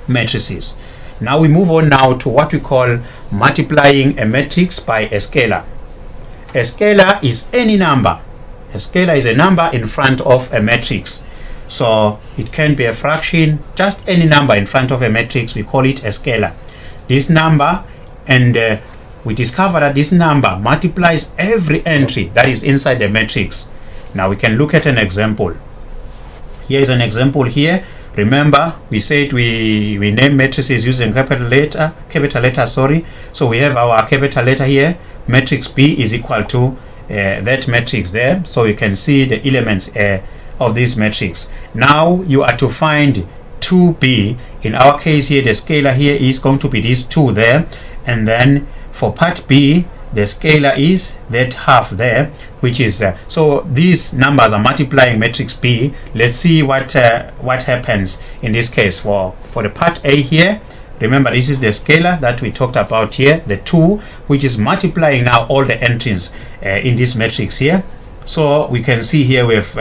matrices. Now we move on now to what we call multiplying a matrix by a scalar. A scalar is any number. A scalar is a number in front of a matrix. So it can be a fraction, just any number in front of a matrix, we call it a scalar. This number, and we discover that this number multiplies every entry that is inside the matrix. Now we can look at an example. Here is an example here. Remember, we said we name matrices using capital letter, sorry. So we have our capital letter here. Matrix B is equal to that matrix there. So you can see the elements of this matrix. Now you are to find 2B. In our case here, the scalar here is going to be this 2 there, and then for part B, the scalar is that half there, which is so these numbers are multiplying matrix B. Let's see what happens in this case for the part A here. Remember, this is the scalar that we talked about here, the 2, which is multiplying now all the entries in this matrix here. So we can see here we've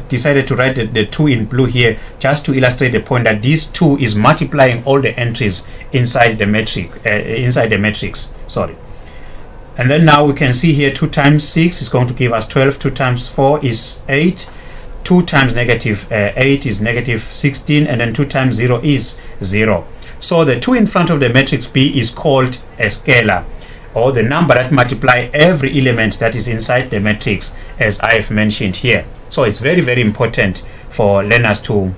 decided to write the 2 in blue here, just to illustrate the point that this 2 is multiplying all the entries inside the matrix. Sorry. And then now we can see here 2 times 6 is going to give us 12. 2 times 4 is 8. 2 times negative 8 is negative 16, and then 2 times 0 is 0. So the 2 in front of the matrix B is called a scalar, or the number that multiply every element that is inside the matrix, as I have mentioned here. So it's very, very important for learners to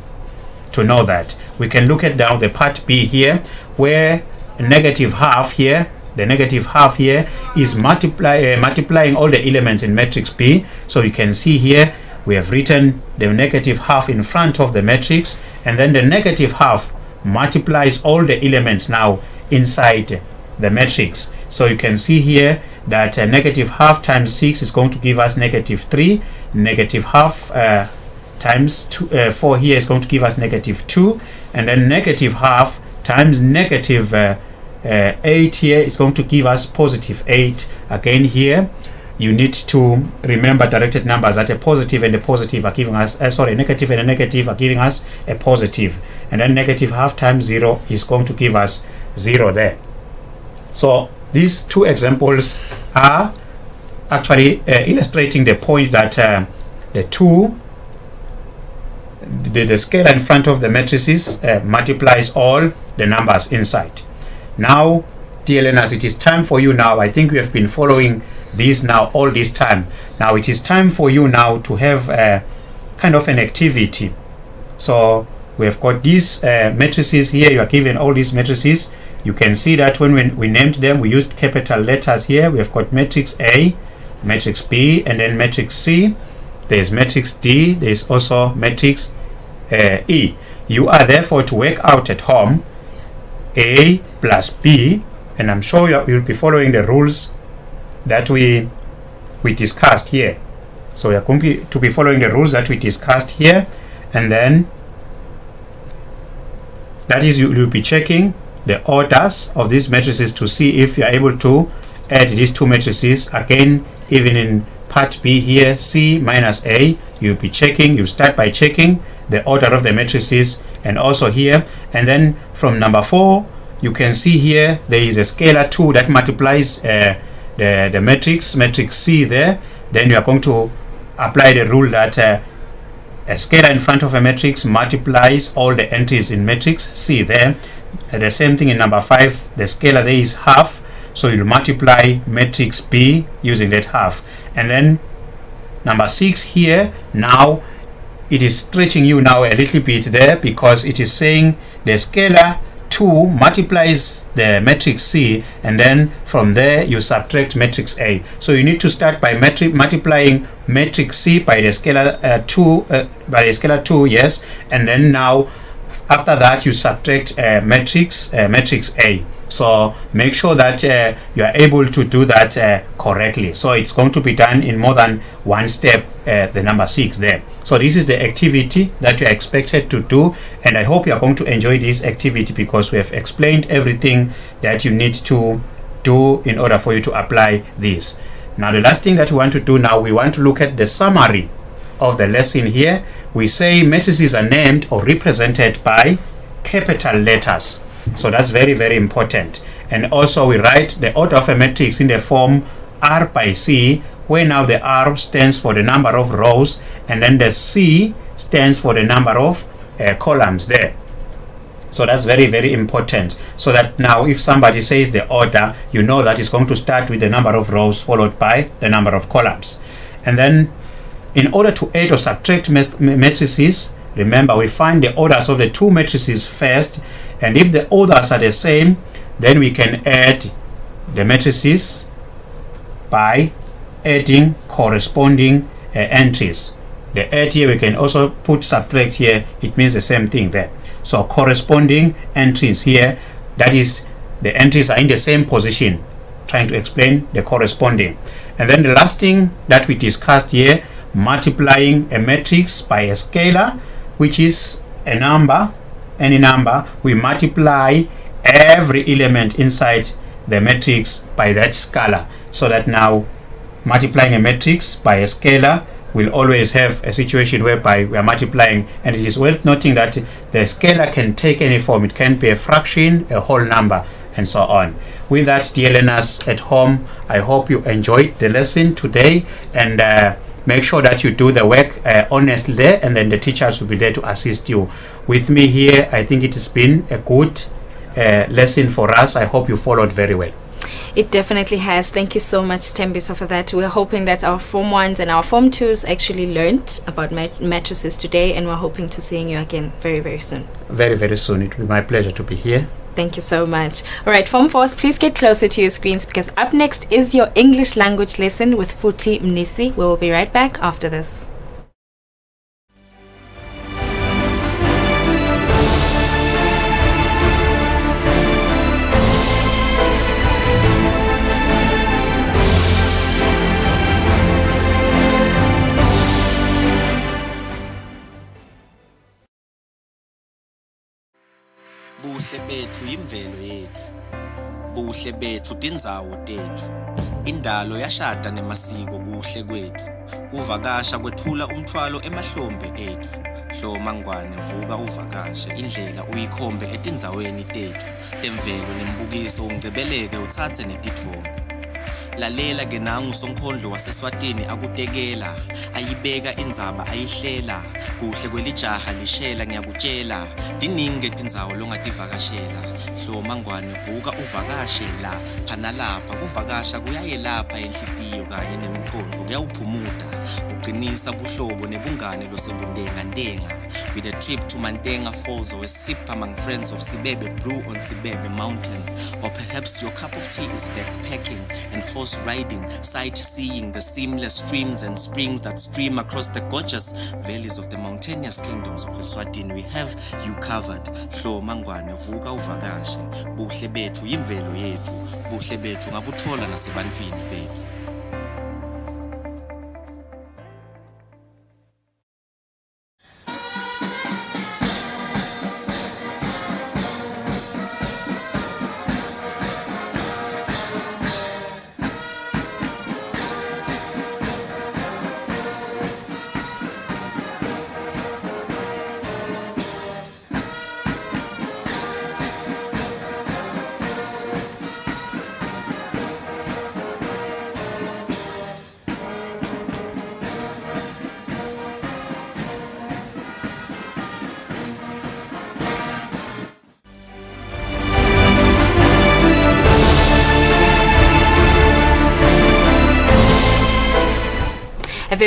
know that. We can look at now the part B here, where negative half here, the negative half here is multiplying all the elements in matrix B. So you can see here we have written the negative half in front of the matrix, and then the negative half multiplies all the elements now inside the matrix. So you can see here that negative half times 6 is going to give us negative 3. Negative half times 4 here is going to give us negative 2. And then negative half times negative 8 here is going to give us positive 8. Again here, you need to remember directed numbers that a positive and a positive are giving us, negative and a negative are giving us a positive. And then negative half times 0 is going to give us 0 there. So these two examples are actually illustrating the point that the scalar in front of the matrices multiplies all the numbers inside. Now, dear learners, it is time for you now. I think we have been following this now all this time. Now it is time for you now to have a kind of an activity. So we have got these matrices here. You are given all these matrices. You can see that when we named them, we used capital letters here. We have got matrix A, matrix B, and then matrix C. There's matrix D. There's also matrix E. You are therefore to work out at home A plus B, and I'm sure you'll be following the rules that we discussed here. So we are going to be following the rules that we discussed here, and then that is you'll be checking the orders of these matrices to see if you are able to add these two matrices. Again, even in part B here, C minus A, you'll be checking, you start by checking the order of the matrices, and also here, and then from number 4 you can see here there is a scalar 2 that multiplies the matrix C there. Then you are going to apply the rule that a scalar in front of a matrix multiplies all the entries in matrix C there. The same thing in number 5, the scalar there is half, so you'll multiply matrix B using that half. And then number 6 here, now it is stretching you now a little bit there, because it is saying the scalar 2 multiplies the matrix C, and then from there you subtract matrix A. So you need to start by multiplying matrix C by the scalar 2, yes, and then now after that you subtract matrix A. So make sure that you are able to do that correctly. So it's going to be done in more than one step, the number 6 there. So this is the activity that you are expected to do, and I hope you are going to enjoy this activity, because we have explained everything that you need to do in order for you to apply this. Now the last thing that we want to do now, we want to look at the summary of the lesson here. We say matrices are named or represented by capital letters. So that's very, very important. And also we write the order of a matrix in the form R by C, where now the R stands for the number of rows, and then the C stands for the number of columns there. So that's very, very important. So that now if somebody says the order, you know that it's going to start with the number of rows followed by the number of columns. And then in order to add or subtract matrices, remember we find the orders of the two matrices first, and if the orders are the same, then we can add the matrices by adding corresponding entries. The add here, we can also put subtract here, it means the same thing there. So corresponding entries here, that is the entries are in the same position, trying to explain the corresponding. And then the last thing that we discussed here, multiplying a matrix by a scalar, which is a number, any number, we multiply every element inside the matrix by that scalar, so that now multiplying a matrix by a scalar will always have a situation whereby we are multiplying, and it is worth noting that the scalar can take any form. It can be a fraction, a whole number, and so on. With that, dear learners at home, I hope you enjoyed the lesson today, and make sure that you do the work honestly there, and then the teachers will be there to assist you. With me here, I think it has been a good lesson for us. I hope you followed very well. It definitely has. Thank you so much, Tembiso, for that. We're hoping that our Form 1s and our Form 2s actually learned about matrices today, and we're hoping to seeing you again very, very soon. Very, very soon. It will be my pleasure to be here. Thank you so much. All right, Form 4s, please get closer to your screens, because up next is your English language lesson with Futi Mnisi. We will be right back after this. Buhle bethu imvelo yethu. Buhle bethu tindzawo tethu. Indalo yashada nemasiko kuhle kwethu. Kuvakasha kwethula umthwalo emahlombe ethu. Hloma ngwane vuka uvakashe indlela uyikhombe etindzaweni tethu. Temvelo nembukiso ungcebeleke uthathe netithombe. Lalela ke nangu sonkondlo waseswatini akutekela ayibeka indzaba ayihlela kuhle kwelijaha lishela ngiyakutshela diningi tindzawo longativakashela hloma ngwane vuka uvakashe la phana lapha kuvakasha kuyayelapha enhlitiyo kanye nemqondo kuyawuphumuda kuqinisa buhlobo nebungane losebundenga ndenga with a trip to Mantenga Falls or a sip among friends of Sibebe brew on Sibebe Mountain, or perhaps your cup of tea is backpacking and horse riding, sightseeing the seamless streams and springs that stream across the gorgeous valleys of the mountainous kingdoms of Eswatini. We have you covered. Hloma ngwane vuka uvakashe buhle bethu imvelo yethu buhle bethu ngabuthola nasebantwini bethu.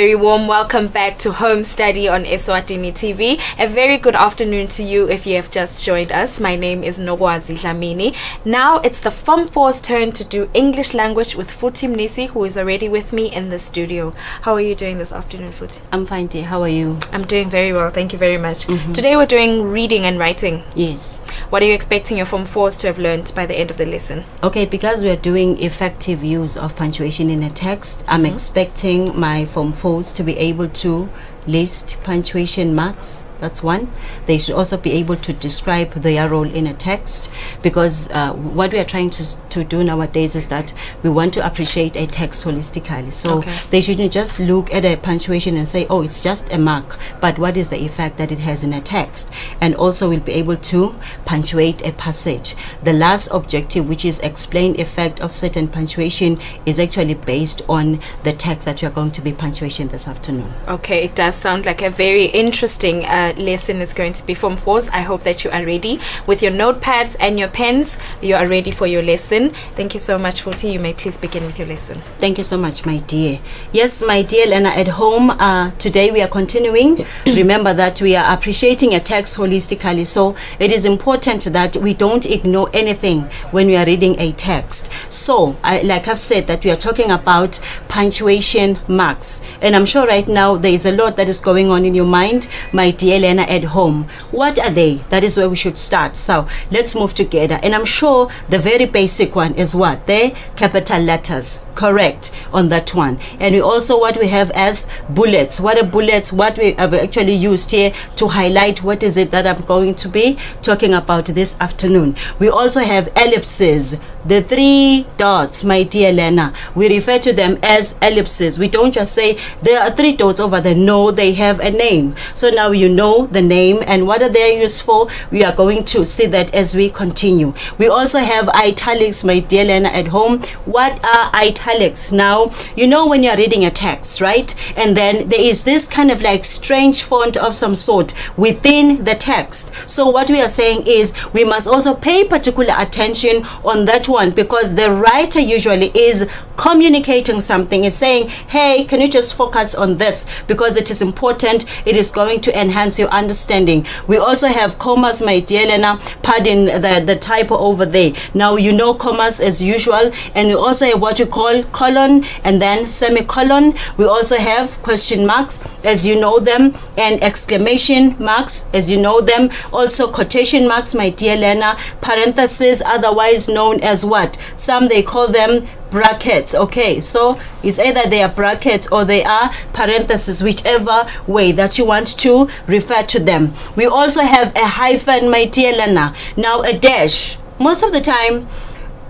very warm welcome back to Home Study on Eswatini TV. A very good afternoon to you if you have just joined us. My name is Nogwazi Dlamini. Now it's the Form 4's turn to do English language with Futhi Mnisi, who is already with me in the studio. How are you doing this afternoon, Futhi? I'm fine, dear. How are you? I'm doing very well. Thank you very much. Today we're doing reading and writing. Yes. What are you expecting your Form 4s to have learned by the end of the lesson? Okay, because we are doing effective use of punctuation in a text, I'm expecting my Form 4s to be able to list punctuation marks. That's one. They should also be able to describe their role in a text, because what we are trying to do nowadays is that we want to appreciate a text holistically. So they shouldn't just look at a punctuation and say, oh, it's just a mark, but what is the effect that it has in a text? And also we'll be able to punctuate a passage. The last objective, which is explain effect of certain punctuation, is actually based on the text that we are going to be punctuation this afternoon. Okay, it does sound like a very interesting lesson is going to be Form 4s. I hope that you are ready with your notepads and your pens. You are ready for your lesson. Thank you so much, Futhi. You may please begin with your lesson. Thank you so much, my dear. Yes, my dear Lena, at home, today we are continuing. Remember that we are appreciating a text holistically, so it is important that we don't ignore anything when we are reading a text. So, like I've said, that we are talking about punctuation marks, and I'm sure right now there is a lot that is going on in your mind, my dear Lena, at home. What are they? That is where we should start. So let's move together. And I'm sure the very basic one is what? The capital letters. Correct on that one. And we also what we have as bullets. What are bullets? What we have actually used here to highlight what is it that I'm going to be talking about this afternoon. We also have ellipses. The 3 dots, my dear Lena, we refer to them as ellipses. We don't just say there are 3 dots over there. No, they have a name. So now you know the name and what are they used for. We are going to see that as we continue. We also have italics, my dear Lena, at home. What are italics? Now, you know when you're reading a text, right? And then there is this kind of like strange font of some sort within the text. So what we are saying is we must also pay particular attention on that one, because the writer usually is communicating something, is saying, hey, can you just focus on this, because it is important, it is going to enhance your understanding. We also have commas, my dear Lena, pardon the typo over there. Now you know commas as usual, and we also have what you call colon and then semicolon. We also have question marks as you know them, and exclamation marks as you know them, also quotation marks, my dear Lena, parentheses, otherwise known as what? Some they call them brackets. Okay, so it's either they are brackets or they are parentheses, whichever way that you want to refer to them. We also have a hyphen, my dear Lena. Now a dash, most of the time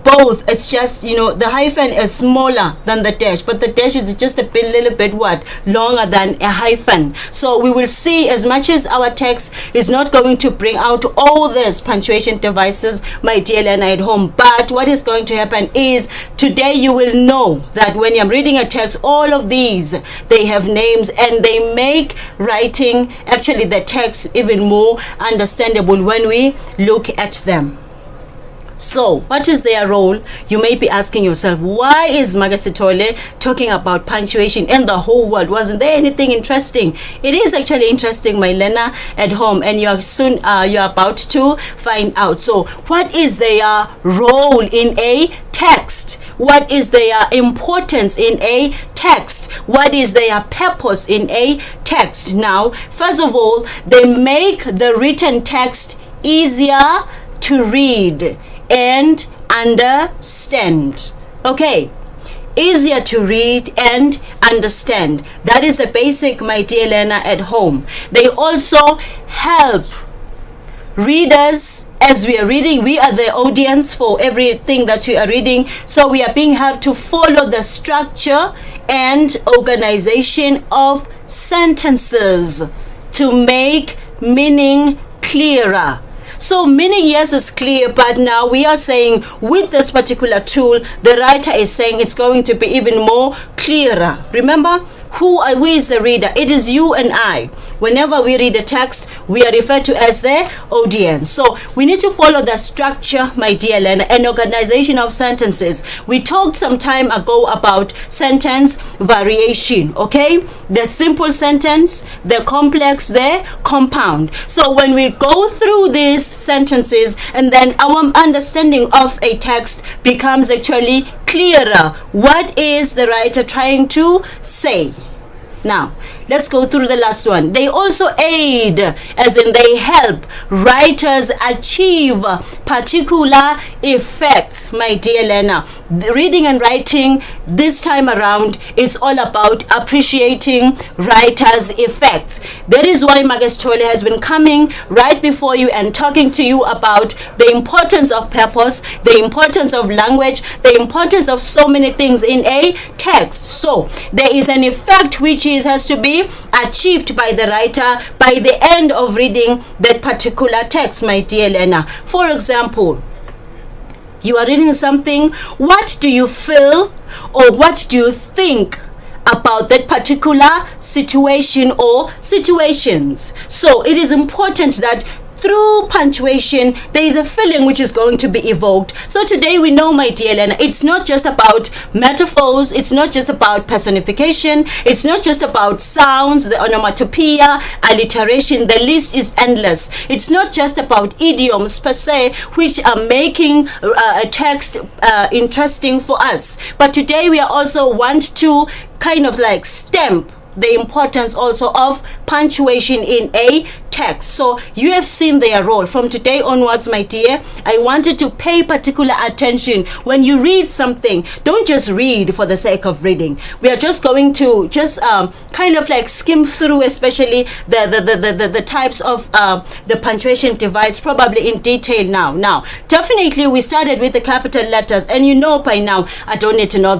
both, it's just, you know, the hyphen is smaller than the dash, but the dash is just a little bit what? Longer than a hyphen. So we will see, as much as our text is not going to bring out all these punctuation devices, my dear Lena, at home, but what is going to happen is today you will know that when you're reading a text, all of these, they have names and they make writing, actually the text, even more understandable when we look at them. So, what is their role? You may be asking yourself, why is Magasitole talking about punctuation in the whole world? Wasn't there anything interesting? It is actually interesting, my Lena, at home, and you're about to find out. So, what is their role in a text? What is their importance in a text? What is their purpose in a text? Now, first of all, they make the written text easier to read and understand. Okay, easier to read and understand. That is the basic, my dear Lena, at home. They also help readers as we are reading. We are the audience for everything that we are reading, so we are being helped to follow the structure and organization of sentences to make meaning clearer. So meaning, yes, is clear, but now we are saying with this particular tool, the writer is saying it's going to be even more clearer. Remember, who is the reader? It is you and I. Whenever we read a text, we are referred to as the audience. So we need to follow the structure, my dear learner, and organization of sentences. We talked some time ago about sentence variation, okay? The simple sentence, the complex, the compound. So when we go through these sentences, and then our understanding of a text becomes actually clearer. What is the writer trying to say? Now, let's go through the last one. They also aid, as in they help writers achieve particular effects, my dear learner. The reading and writing this time around is all about appreciating writers' effects. That is why Magestole has been coming right before you and talking to you about the importance of purpose, the importance of language, the importance of so many things in a text. So there is an effect which has to be achieved by the writer by the end of reading that particular text, my dear learner. For example, you are reading something. What do you feel or what do you think about that particular situation or situations? So it is important that through punctuation, there is a feeling which is going to be evoked. So today we know, my dear learner, it's not just about metaphors, it's not just about personification, it's not just about sounds, the onomatopoeia, alliteration, the list is endless. It's not just about idioms per se, which are making a text interesting for us. But today we are also want to kind of like stamp the importance also of punctuation in a text. So you have seen their role. From today onwards, my dear, I wanted to pay particular attention when you read something. Don't just read for the sake of reading. We are just going to just kind of like skim through, especially the types of the punctuation device, probably in detail now. Now, definitely we started with the capital letters, and you know by now I don't need to know